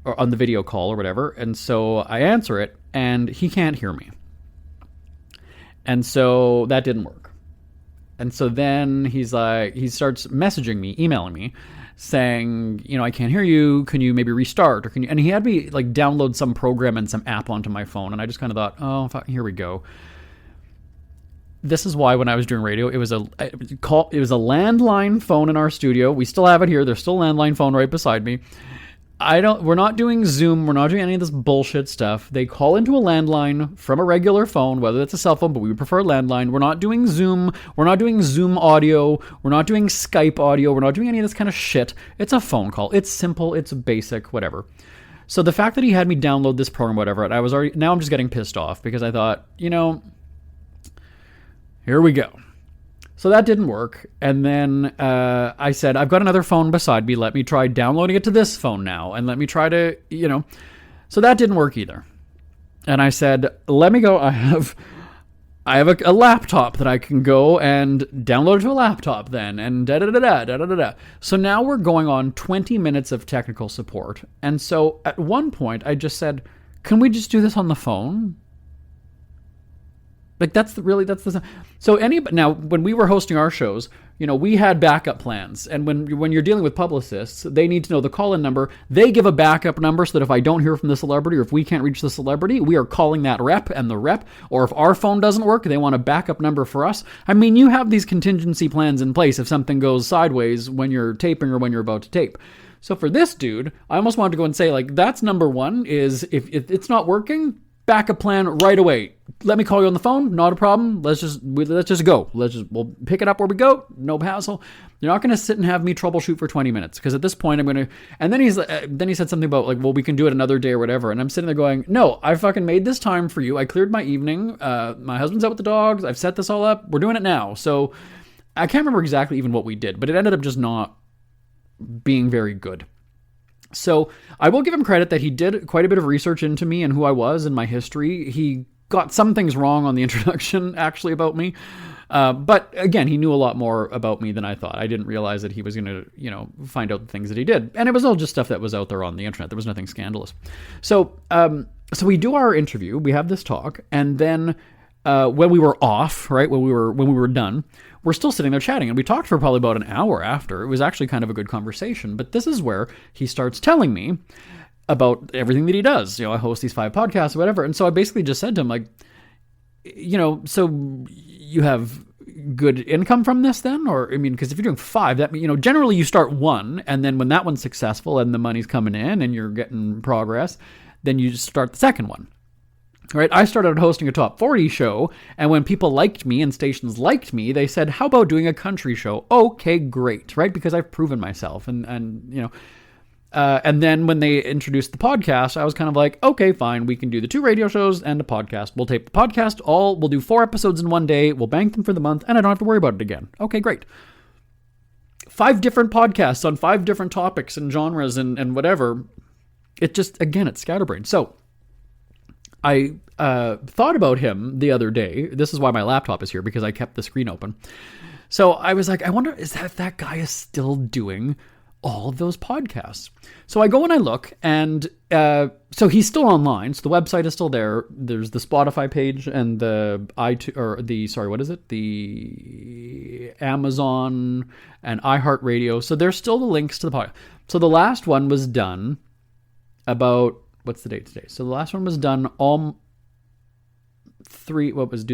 on the video call or whatever. And so I answer it and he can't hear me. And so that didn't work. And so then he starts messaging me, emailing me, saying, I can't hear you. Can you maybe restart? Or and he had me like download some program and some app onto my phone. And I just kind of thought, oh, here we go. This is why when I was doing radio, it was a landline phone in our studio. We still have it here. There's still a landline phone right beside me. We're not doing Zoom. We're not doing any of this bullshit stuff. They call into a landline from a regular phone, whether it's a cell phone, but we would prefer a landline. We're not doing Zoom. We're not doing Zoom audio. We're not doing Skype audio. We're not doing any of this kind of shit. It's a phone call. It's simple. It's basic, whatever. So the fact that he had me download this program, whatever, now I'm just getting pissed off because I thought, here we go. So that didn't work. And then I said, I've got another phone beside me. Let me try downloading it to this phone now. And let me try to, So that didn't work either. And I said, let me go. I have a laptop that I can go and download it to a laptop then. And da-da-da-da. So now we're going on 20 minutes of technical support. And so at one point I just said, can we just do this on the phone? Like now when we were hosting our shows, we had backup plans, and when you're dealing with publicists, they need to know the call-in number. They give a backup number so that if I don't hear from the celebrity or if we can't reach the celebrity, we are calling that rep and the rep. Or if our phone doesn't work, they want a backup number for us. I mean, you have these contingency plans in place if something goes sideways when you're taping or when you're about to tape. So for this dude, I almost wanted to go and say, like, that's number one, is if it's not working, backup plan right away. Let me call you on the phone. Not a problem. Let's just go. We'll pick it up where we go. No hassle. You're not going to sit and have me troubleshoot for 20 minutes because at this point I'm going to. And then he said something about like, well, we can do it another day or whatever. And I'm sitting there going, no, I fucking made this time for you. I cleared my evening. My husband's out with the dogs. I've set this all up. We're doing it now. So I can't remember exactly even what we did, but it ended up just not being very good. So I will give him credit that he did quite a bit of research into me and who I was and my history. He got some things wrong on the introduction, actually, about me. But again, he knew a lot more about me than I thought. I didn't realize that he was going to, find out the things that he did. And it was all just stuff that was out there on the internet. There was nothing scandalous. So we do our interview. We have this talk. And then when we were off, right, when we were done, we're still sitting there chatting, and we talked for probably about an hour after. It was actually kind of a good conversation, but this is where he starts telling me about everything that he does. I host these 5 podcasts or whatever, and so I basically just said to him, like, so you have good income from this then? Or, I mean, because if you're doing 5, that, generally you start 1, and then when that one's successful and the money's coming in and you're getting progress, then you just start the second one. Right, I started out hosting a top 40 show, and when people liked me and stations liked me, they said, "How about doing a country show?" Okay, great, right? Because I've proven myself, and and then when they introduced the podcast, I was kind of like, okay, fine, we can do the 2 radio shows and a podcast. We'll tape the podcast, we'll do 4 episodes in one day, we'll bank them for the month, and I don't have to worry about it again. Okay, great. 5 different podcasts on 5 different topics and genres and whatever. It just, again, it's scatterbrained. So I thought about him the other day. This is why my laptop is here, because I kept the screen open. So I was like, I wonder if that guy is still doing all of those podcasts. So I go and I look, and so he's still online. So the website is still there. There's the Spotify page and the the Amazon and iHeartRadio. So there's still the links to the podcast. So the last one was done about, what's the date today? So the last one was done do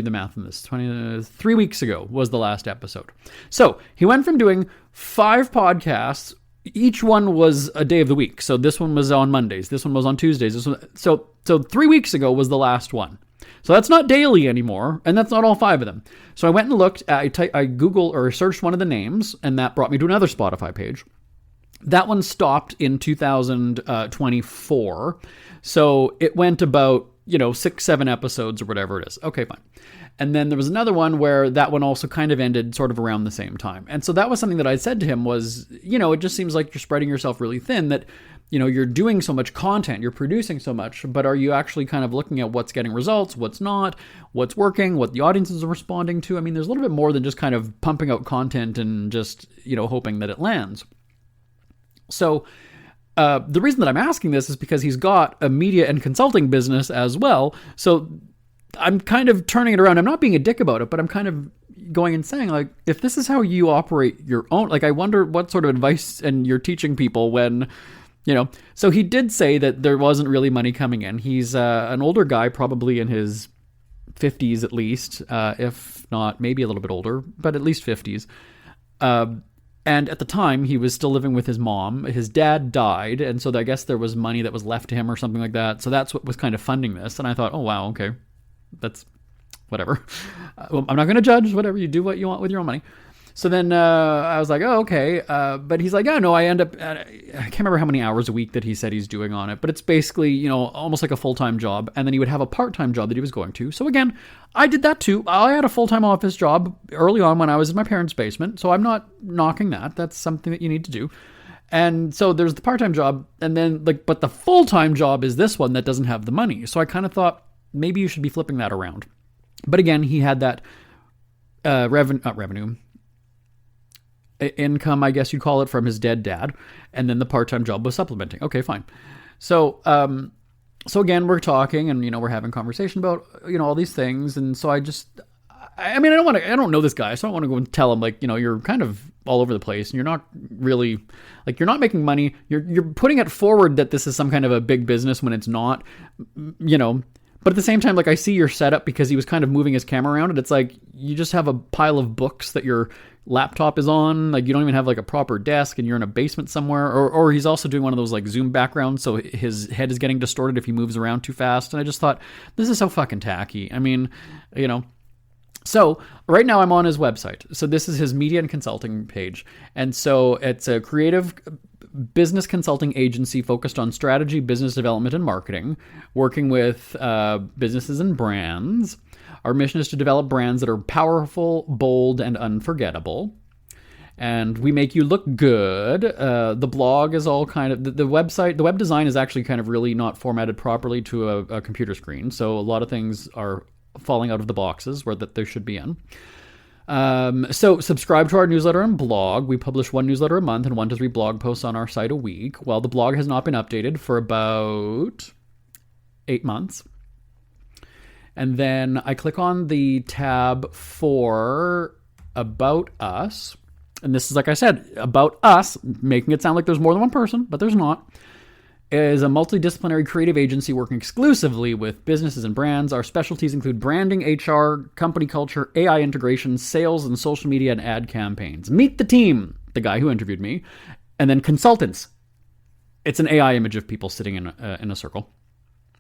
the math on this, 3 weeks ago was the last episode. So he went from doing 5 podcasts, each one was a day of the week. So this one was on Mondays, this one was on Tuesdays. So 3 weeks ago was the last one. So that's not daily anymore, and that's not all 5 of them. So I went and looked, I Googled or searched one of the names, and that brought me to another Spotify page. That one stopped in 2024. So it went about, 6-7 episodes or whatever it is. Okay, fine. And then there was another one where that one also kind of ended sort of around the same time. And so that was something that I said to him was, it just seems like you're spreading yourself really thin, that, you're doing so much content, you're producing so much, but are you actually kind of looking at what's getting results, what's not, what's working, what the audiences are responding to? I mean, there's a little bit more than just kind of pumping out content and just, hoping that it lands. So the reason that I'm asking this is because he's got a media and consulting business as well. So I'm kind of turning it around. I'm not being a dick about it, but I'm kind of going and saying, like, if this is how you operate your own, like, I wonder what sort of advice and you're teaching people when, so he did say that there wasn't really money coming in. He's an older guy, probably in his 50s at least, if not maybe a little bit older, but at least 50s. And at the time, he was still living with his mom. His dad died, and so I guess there was money that was left to him or something like that. So that's what was kind of funding this. And I thought, oh, wow, okay, that's whatever. I'm not going to judge. Whatever, you do what you want with your own money. So then I was like, oh, okay. But he's like, oh, no, I end up, I can't remember how many hours a week that he said he's doing on it, but it's basically, almost like a full-time job. And then he would have a part-time job that he was going to. So again, I did that too. I had a full-time office job early on when I was in my parents' basement. So I'm not knocking that. That's something that you need to do. And so there's the part-time job. And then but the full-time job is this one that doesn't have the money. So I kind of thought maybe you should be flipping that around. But again, he had that income, I guess you'd call it, from his dead dad, and then the part-time job was supplementing. Okay, fine. So again, we're talking, and we're having conversation about all these things, and so I don't know this guy, so I don't want to go and tell him, like, you're kind of all over the place, and you're not really, like, you're not making money. You're putting it forward that this is some kind of a big business when it's not, But at the same time, like, I see your setup, because he was kind of moving his camera around, and it's like, you just have a pile of books that your laptop is on. Like, you don't even have, like, a proper desk, and you're in a basement somewhere. Or he's also doing one of those, like, Zoom backgrounds, so his head is getting distorted if he moves around too fast. And I just thought, this is so fucking tacky. I mean, So right now I'm on his website. So this is his media and consulting page. And so it's a creative business consulting agency focused on strategy, business development, and marketing, working with businesses and brands. Our mission is to develop brands that are powerful, bold, and unforgettable. And we make you look good. The blog is all kind of, the website, the web design is actually kind of really not formatted properly to a computer screen. So a lot of things are falling out of the boxes where that they should be in. So subscribe to our newsletter and blog. We publish 1 newsletter a month and 1 to 3 blog posts on our site a week. Well, the blog has not been updated for about 8 months. And then I click on the tab for About Us. And this is, like I said, About Us, making it sound like there's more than one person, but there's not. Is a multidisciplinary creative agency working exclusively with businesses and brands. Our specialties include branding, HR, company culture, AI integration, sales, and social media and ad campaigns. Meet the team, the guy who interviewed me, and then consultants. It's an AI image of people sitting in a circle.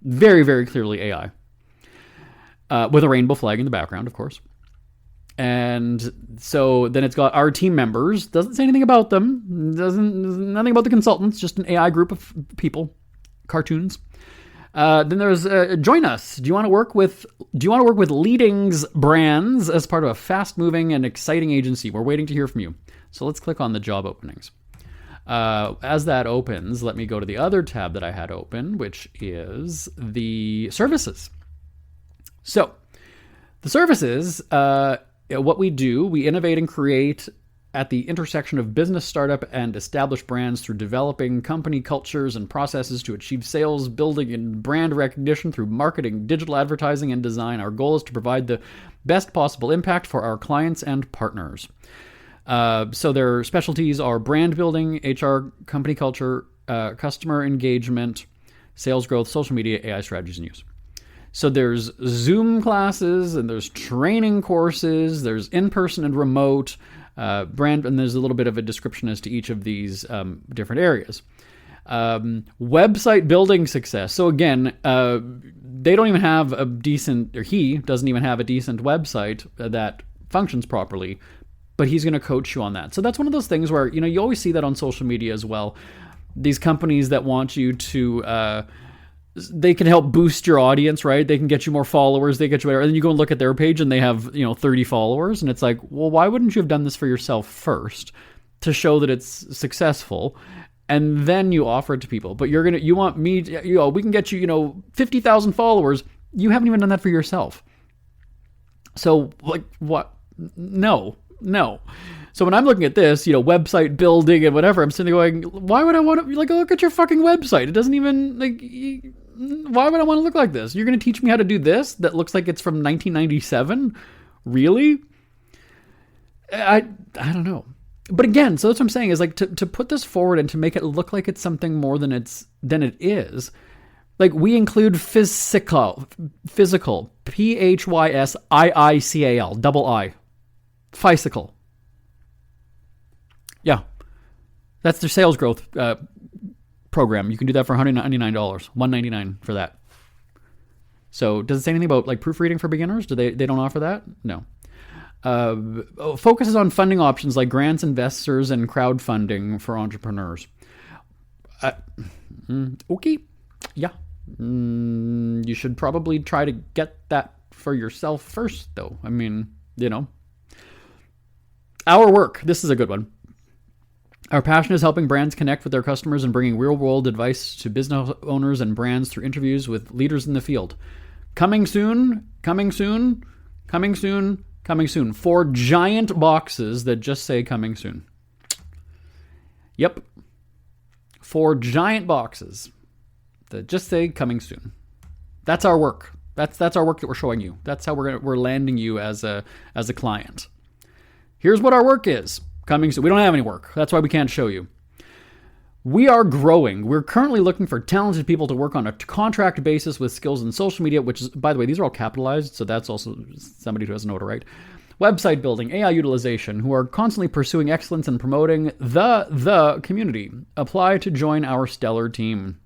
Very, very clearly AI. with a rainbow flag in the background, of course. And so then it's got our team members. Doesn't say anything about them. Nothing about the consultants. Just an AI group of people, cartoons. Then there's join us. Do you want to work with Leading's brands as part of a fast-moving and exciting agency? We're waiting to hear from you. So let's click on the job openings. As that opens, let me go to the other tab that I had open, which is the services. So the services, what we do, we innovate and create at the intersection of business, startup, and established brands through developing company cultures and processes to achieve sales, building, and brand recognition through marketing, digital advertising, and design. Our goal is to provide the best possible impact for our clients and partners. So their specialties are brand building, HR, company culture, customer engagement, sales growth, social media, AI strategies, and use. So there's Zoom classes, and there's training courses, there's in-person and remote, brand, and there's a little bit of a description as to each of these different areas. Website building success. So again, they don't even have a decent, or he doesn't even have a decent website that functions properly, but he's going to coach you on that. So that's one of those things where, you always see that on social media as well. These companies that want you to, they can help boost your audience, right? They can get you more followers, they get you better. And then you go and look at their page and they have, 30 followers. And it's like, well, why wouldn't you have done this for yourself first to show that it's successful? And then you offer it to people. But you want me, we can get you, 50,000 followers. You haven't even done that for yourself. So like, what? No. So when I'm looking at this, website building and whatever, I'm sitting there going, why would I want to, look at your fucking website? It doesn't even, why would I want to look like this? You're going to teach me how to do this that looks like it's from 1997? Really? I don't know. But again, so that's what I'm saying is to put this forward and to make it look like it's something more than it is. We include physical, PHYSIICAL, double I. Physical. Yeah. That's their sales growth program. You can do that for $199. $199 for that. So does it say anything about proofreading for beginners? They don't offer that? No. Focuses on funding options like grants, investors, and crowdfunding for entrepreneurs. Okay. Yeah. You should probably try to get that for yourself first, though. I mean, Our work. This is a good one. Our passion is helping brands connect with their customers and bringing real-world advice to business owners and brands through interviews with leaders in the field. Coming soon. 4 giant boxes that just say coming soon. Yep. 4 giant boxes that just say coming soon. That's our work. That's our work that we're showing you. That's how we're landing you as a client. Here's what our work is. Coming soon. We don't have any work. That's why we can't show you. We are growing. We're currently looking for talented people to work on a contract basis with skills in social media, which is, by the way, these are all capitalized, so that's also somebody who doesn't know how to write. Website building, AI utilization, who are constantly pursuing excellence and promoting the community. Apply to join our stellar team.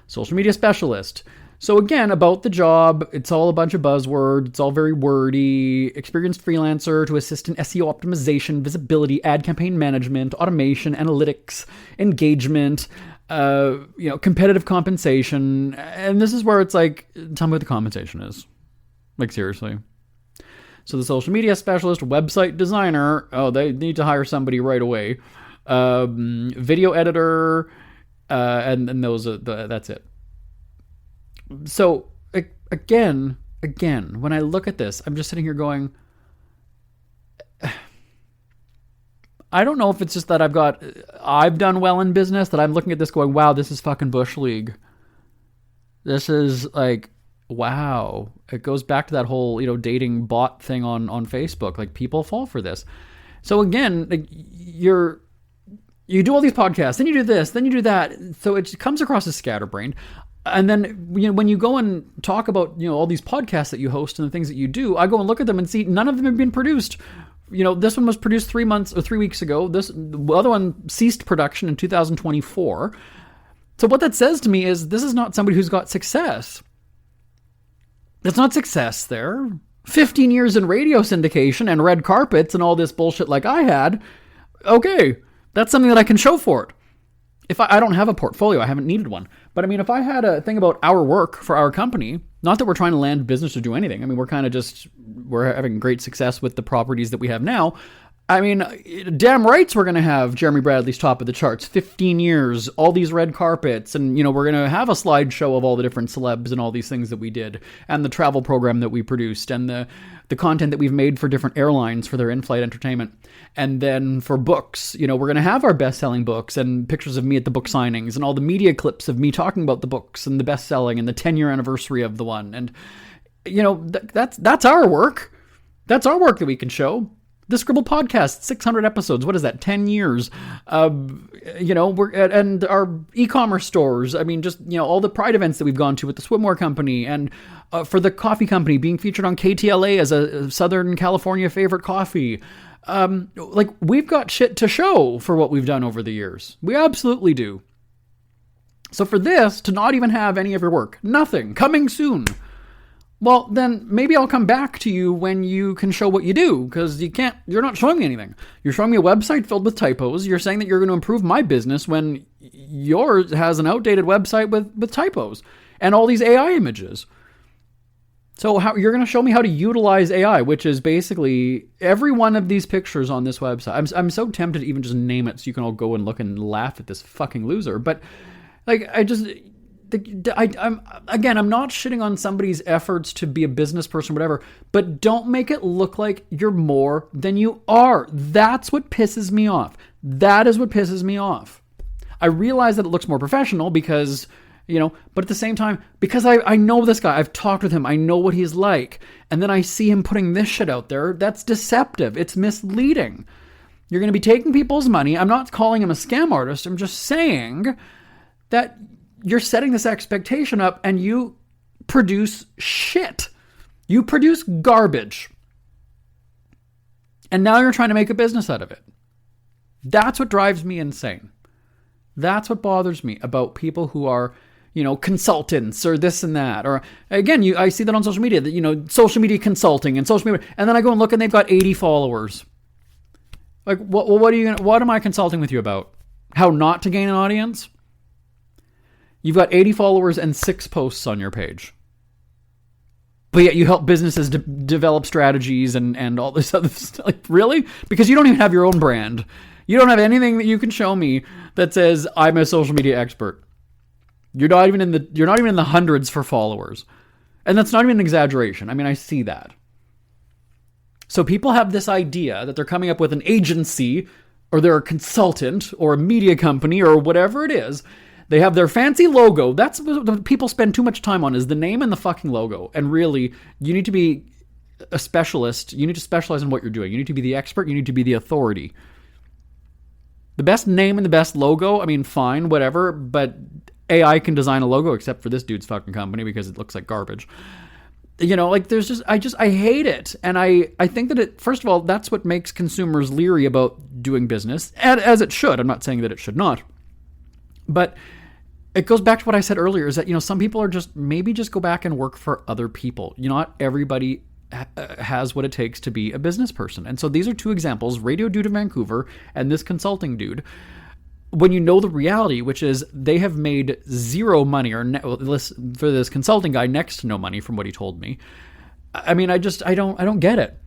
Social media specialist. So again, about the job, it's all a bunch of buzzwords. It's all very wordy. Experienced freelancer to assist in SEO optimization, visibility, ad campaign management, automation, analytics, engagement, competitive compensation. And this is where it's like, tell me what the compensation is. Seriously. So the social media specialist, website designer, they need to hire somebody right away. Video editor, and those are that's it. So again, when I look at this, I'm just sitting here going, I don't know if it's just that I've done well in business, that I'm looking at this going, wow, this is fucking Bush League. This is wow. It goes back to that whole, dating bot thing on Facebook. People fall for this. So again, you do all these podcasts, then you do this, then you do that. So it comes across as scatterbrained. And then when you go and talk about all these podcasts that you host and the things that you do, I go and look at them and see none of them have been produced. This one was produced 3 weeks ago. The other one ceased production in 2024. So what that says to me is this is not somebody who's got success. That's not success there. 15 years in radio syndication and red carpets and all this bullshit like I had. Okay, that's something that I can show for it. If I don't have a portfolio, I haven't needed one. But I mean, if I had a thing about our work for our company, not that we're trying to land business or do anything. I mean, we're having great success with the properties that we have now. I mean, damn rights we're going to have Jeremy Bradley's top of the charts, 15 years, all these red carpets, and, we're going to have a slideshow of all the different celebs and all these things that we did, and the travel program that we produced, and the content that we've made for different airlines for their in-flight entertainment. And then for books, we're going to have our best-selling books and pictures of me at the book signings and all the media clips of me talking about the books and the best-selling and the 10-year anniversary of the one. And, that's our work. That's our work that we can show. The Scribble podcast, 600 episodes. What is that? 10 years. And our e-commerce stores. I mean, just, all the Pride events that we've gone to with the swimwear company, and for the coffee company being featured on KTLA as a Southern California favorite coffee. We've got shit to show for what we've done over the years. We absolutely do. So for this to not even have any of your work, nothing, coming soon. Well, then maybe I'll come back to you when you can show what you do, because you're not showing me anything. You're showing me a website filled with typos. You're saying that you're going to improve my business when yours has an outdated website with typos and all these AI images. So you're going to show me how to utilize AI, which is basically every one of these pictures on this website. I'm so tempted to even just name it so you can all go and look and laugh at this fucking loser. But I'm not shitting on somebody's efforts to be a business person, whatever, but don't make it look like you're more than you are. That's what pisses me off. That is what pisses me off. I realize that it looks more professional because, but at the same time, because I know this guy, I've talked with him, I know what he's like, and then I see him putting this shit out there, that's deceptive. It's misleading. You're going to be taking people's money. I'm not calling him a scam artist. I'm just saying that you're setting this expectation up and you produce shit. You produce garbage. And now you're trying to make a business out of it. That's what drives me insane. That's what bothers me about people who are, consultants or this and that. Or again, I see that on social media, that, social media consulting and social media. And then I go and look and they've got 80 followers. Like, what am I consulting with you about? How not to gain an audience? You've got 80 followers and 6 posts on your page. But yet you help businesses develop strategies and all this other stuff. Like, really? Because you don't even have your own brand. You don't have anything that you can show me that says I'm a social media expert. You're not even in the hundreds for followers. And that's not even an exaggeration. I mean, I see that. So people have this idea that they're coming up with an agency, or they're a consultant or a media company or whatever it is. They have their fancy logo. That's what people spend too much time on, is the name and the fucking logo. And really, you need to be a specialist. You need to specialize in what you're doing. You need to be the expert. You need to be the authority. The best name and the best logo, I mean, fine, whatever, but AI can design a logo except for this dude's fucking company because it looks like garbage. There's just, I hate it. And I think that first of all, that's what makes consumers leery about doing business, as it should. I'm not saying that it should not. But it goes back to what I said earlier, is that, some people are maybe just go back and work for other people. Not everybody has what it takes to be a business person. And so these are 2 examples, radio dude in Vancouver and this consulting dude. When you know the reality, which is they have made 0 money, or for this consulting guy, next to no money from what he told me. I mean, I don't get it.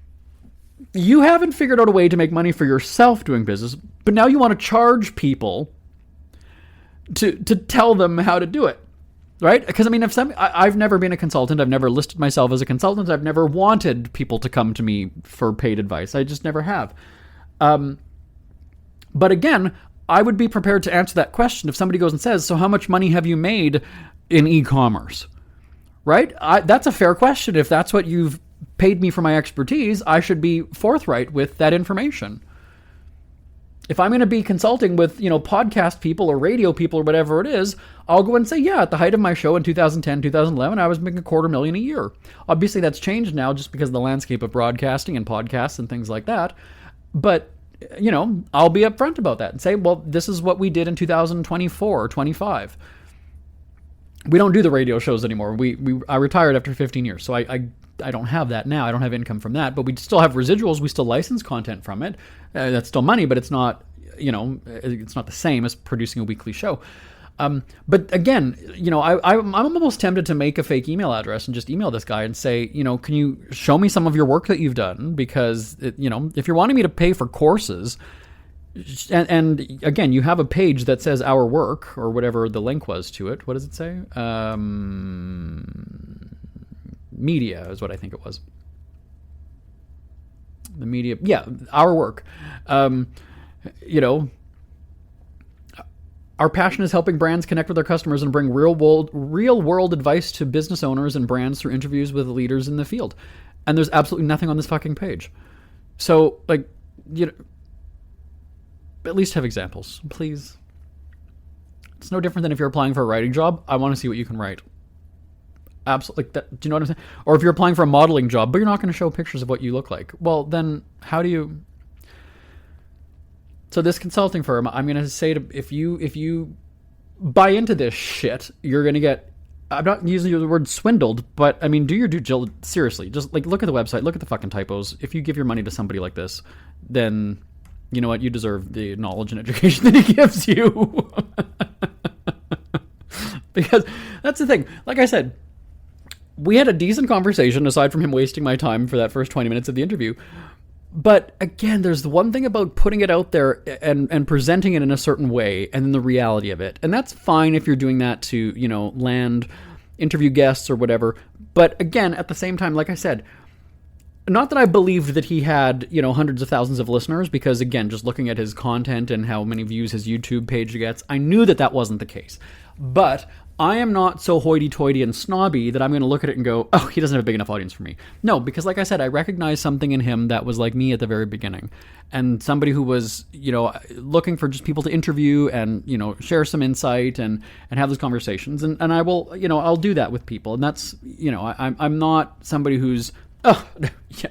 You haven't figured out a way to make money for yourself doing business, but now you want to charge people to tell them how to do it, right? Because I mean, I've never been a consultant. I've never listed myself as a consultant. I've never wanted people to come to me for paid advice. I just never have. But again, I would be prepared to answer that question if somebody goes and says, so how much money have you made in e-commerce, right? That's a fair question. If that's what you've paid me for my expertise, I should be forthright with that information. If I'm going to be consulting with, podcast people or radio people or whatever it is, I'll go and say, yeah, at the height of my show in 2010, 2011, I was making $250,000 a year. Obviously, that's changed now just because of the landscape of broadcasting and podcasts and things like that. But, I'll be upfront about that and say, well, this is what we did in 2024 or 25. we don't do the radio shows anymore. I retired after 15 years, so I don't have that now. I don't have income from that, but we still have residuals. We still license content from it. That's still money, but it's not, it's not the same as producing a weekly show. But again, I'm almost tempted to make a fake email address and just email this guy and say, can you show me some of your work that you've done? Because, if you're wanting me to pay for courses, and again, you have a page that says our work or whatever the link was to it. What does it say? Media is what I think it was. The media. Yeah. Our work. Our passion is helping brands connect with their customers and bring real world advice to business owners and brands through interviews with leaders in the field. And there's absolutely nothing on this fucking page. So, at least have examples, please. It's no different than if you're applying for a writing job. I want to see what you can write. Absolutely. Do you know what I'm saying? Or if you're applying for a modeling job, but you're not going to show pictures of what you look like. Well, then how do you... So this consulting firm, I'm going to say, if you buy into this shit, you're going to get... I'm not using the word swindled, but I mean, do your due diligence. Seriously, just look at the website, look at the fucking typos. If you give your money to somebody like this, then... You know what? You deserve the knowledge and education that he gives you. Because that's the thing. Like I said, we had a decent conversation aside from him wasting my time for that first 20 minutes of the interview. But again, there's the one thing about putting it out there and presenting it in a certain way and then the reality of it. And that's fine if you're doing that to, land interview guests or whatever. But again, at the same time, like I said, not that I believed that he had, hundreds of thousands of listeners, because again, just looking at his content and how many views his YouTube page gets, I knew that wasn't the case. But I am not so hoity-toity and snobby that I'm going to look at it and go, oh, he doesn't have a big enough audience for me. No, because like I said, I recognized something in him that was like me at the very beginning. And somebody who was, looking for just people to interview and, share some insight and have those conversations. And I will, I'll do that with people. And that's, I'm not somebody who's, oh, yeah,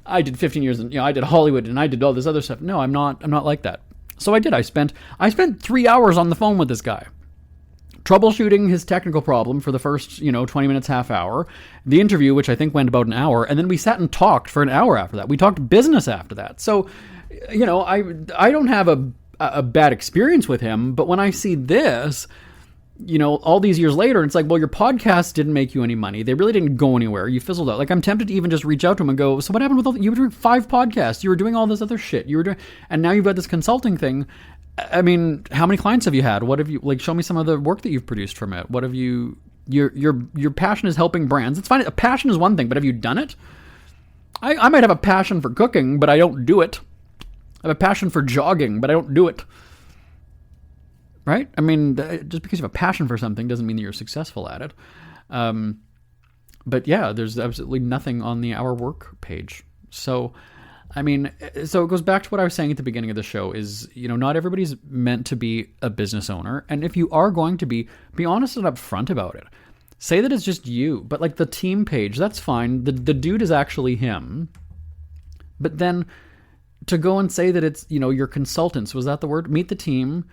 I did 15 years and, I did Hollywood and I did all this other stuff. No, I'm not like that. So I did. I spent 3 hours on the phone with this guy, troubleshooting his technical problem for the first, 20 minutes, half hour, the interview, which I think went about an hour. And then we sat and talked for an hour after that. We talked business after that. So, I don't have a bad experience with him, but when I see this, all these years later, it's like, well, your podcast didn't make you any money. They really didn't go anywhere. You fizzled out. Like, I'm tempted to even just reach out to him and go, so what happened with you were doing 5 podcasts. You were doing all this other shit. And now you've got this consulting thing. I mean, how many clients have you had? What have you, show me some of the work that you've produced from it. What have you, your passion is helping brands. It's fine. A passion is one thing, but have you done it? I might have a passion for cooking, but I don't do it. I have a passion for jogging, but I don't do it. Right? I mean, just because you have a passion for something doesn't mean that you're successful at it. But yeah, there's absolutely nothing on the Our Work page. So, I mean, so it goes back to what I was saying at the beginning of the show is, not everybody's meant to be a business owner. And if you are going to be honest and upfront about it. Say that it's just you, but like the team page, that's fine. The dude is actually him. But then to go and say that it's, your consultants, was that the word? Meet the team.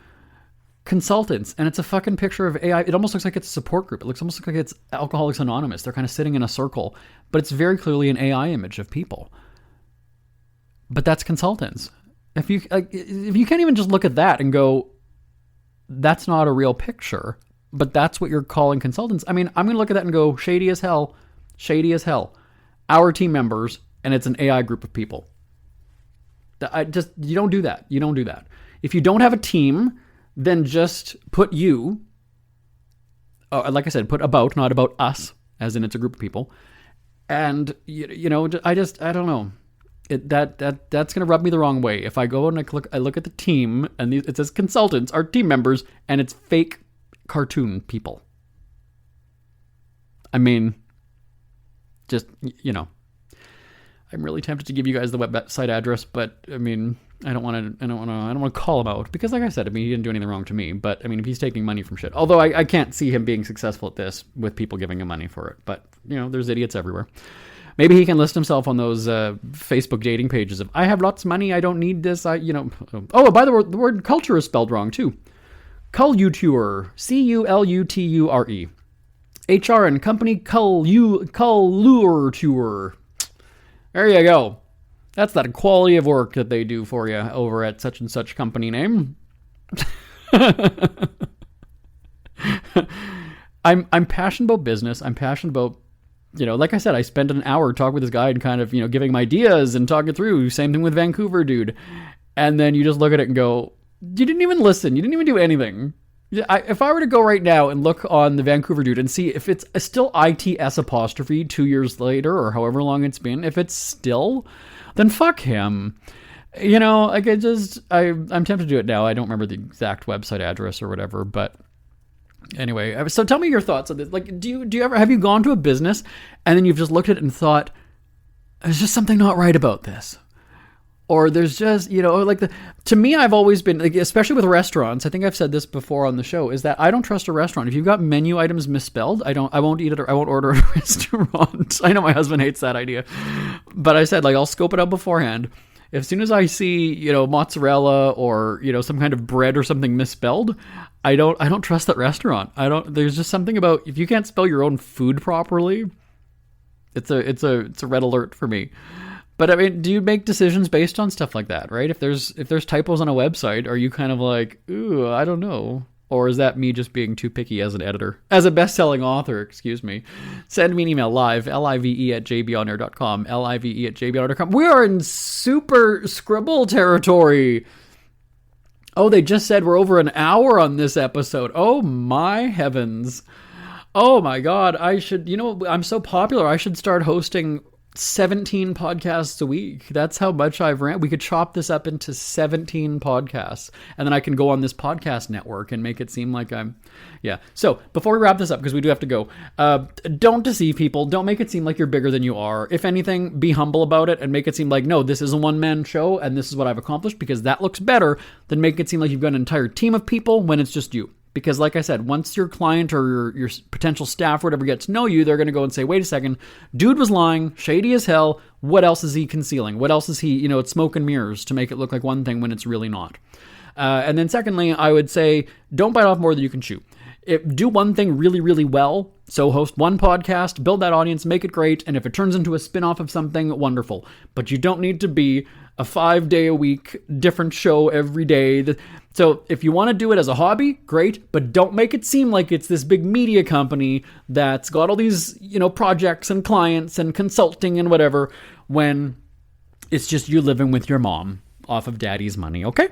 Consultants, and it's a fucking picture of AI. It almost looks like it's a support group. It looks almost like it's Alcoholics Anonymous. They're kind of sitting in a circle, but it's very clearly an AI image of people. But that's consultants. If you can't even just look at that and go, that's not a real picture, but that's what you're calling consultants. I mean, I'm going to look at that and go, shady as hell. Our team members, and it's an AI group of people. You don't do that. You don't do that. If you don't have a team, then just put you, like I said, put about, not about us, as in it's a group of people. And, I don't know. That's going to rub me the wrong way. If I go and I look at the team, and it says consultants, our team members, and it's fake cartoon people. I mean, just, I'm really tempted to give you guys the website address, but I mean, I don't want to call him out because, like I said, I mean, he didn't do anything wrong to me. But I mean, if he's taking money from shit, although I can't see him being successful at this with people giving him money for it. But there's idiots everywhere. Maybe he can list himself on those Facebook dating pages of I have lots of money, I don't need this. Oh, by the way, the word culture is spelled wrong too. Culture, Culture. HR and company culture. There you go. That's that quality of work that they do for you over at such and such company name. I'm passionate about business. I'm passionate about, like I said, I spent an hour talking with this guy and kind of, giving him ideas and talking through. Same thing with Vancouver dude. And then you just look at it and go, you didn't even listen. You didn't even do anything. If I were to go right now and look on the Vancouver dude and see if it's still ITS apostrophe 2 years later or however long it's been, if it's still, then fuck him. I'm tempted to do it now. I don't remember the exact website address or whatever, but anyway, so tell me your thoughts on this. Like, do you ever, have you gone to a business and then you've just looked at it and thought, there's just something not right about this? Or there's just, to me, I've always been, like, especially with restaurants, I think I've said this before on the show, is that I don't trust a restaurant. If you've got menu items misspelled, I won't eat it, or I won't order at a restaurant. I know my husband hates that idea. But I said, I'll scope it out beforehand. As soon as I see, mozzarella or, some kind of bread or something misspelled, I don't trust that restaurant. There's just something about, if you can't spell your own food properly, it's a red alert for me. But I mean, do you make decisions based on stuff like that, right? If there's typos on a website, are you kind of like, ooh, I don't know? Or is that me just being too picky as an editor? As a best-selling author, excuse me. Send me an email live, live@jbonair.com, live@jbonair.com. We are in super Scribble territory. Oh, they just said we're over an hour on this episode. Oh my heavens. Oh my God. I'm so popular. I should start hosting 17 podcasts a week. That's how much I've ran. We could chop this up into 17 podcasts, and then I can go on this podcast network and make it seem like yeah. So before we wrap this up, because we do have to go, don't deceive people. Don't make it seem like you're bigger than you are. If anything, be humble about it and make it seem like, no, this is a one-man show and this is what I've accomplished, because that looks better than make it seem like you've got an entire team of people when it's just you. Because like I said, once your client or your potential staff or whatever gets to know you, they're going to go and say, wait a second, dude was lying, shady as hell. What else is he concealing? What else is he, it's smoke and mirrors to make it look like one thing when it's really not. And then secondly, I would say, don't bite off more than you can chew. Do one thing really, really well. So host one podcast, build that audience, make it great. And if it turns into a spin-off of something, wonderful. But you don't need to be a 5-day-a-week different show every day. So if you want to do it as a hobby, great. But don't make it seem like it's this big media company that's got all these, projects and clients and consulting and whatever, when it's just you living with your mom off of daddy's money. Okay.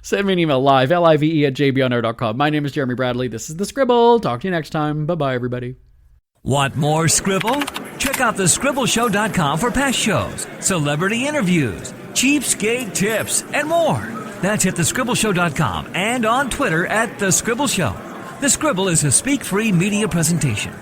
Send me an email live, live@jbonair.com. My name is Jeremy Bradley. This is The Scribble. Talk to you next time. Bye-bye, everybody. Want more Scribble? Check out thescribbleshow.com for past shows, celebrity interviews, cheapskate tips, and more. That's at thescribbleshow.com and on Twitter @thescribbleshow. The Scribble is a speak-free media presentation.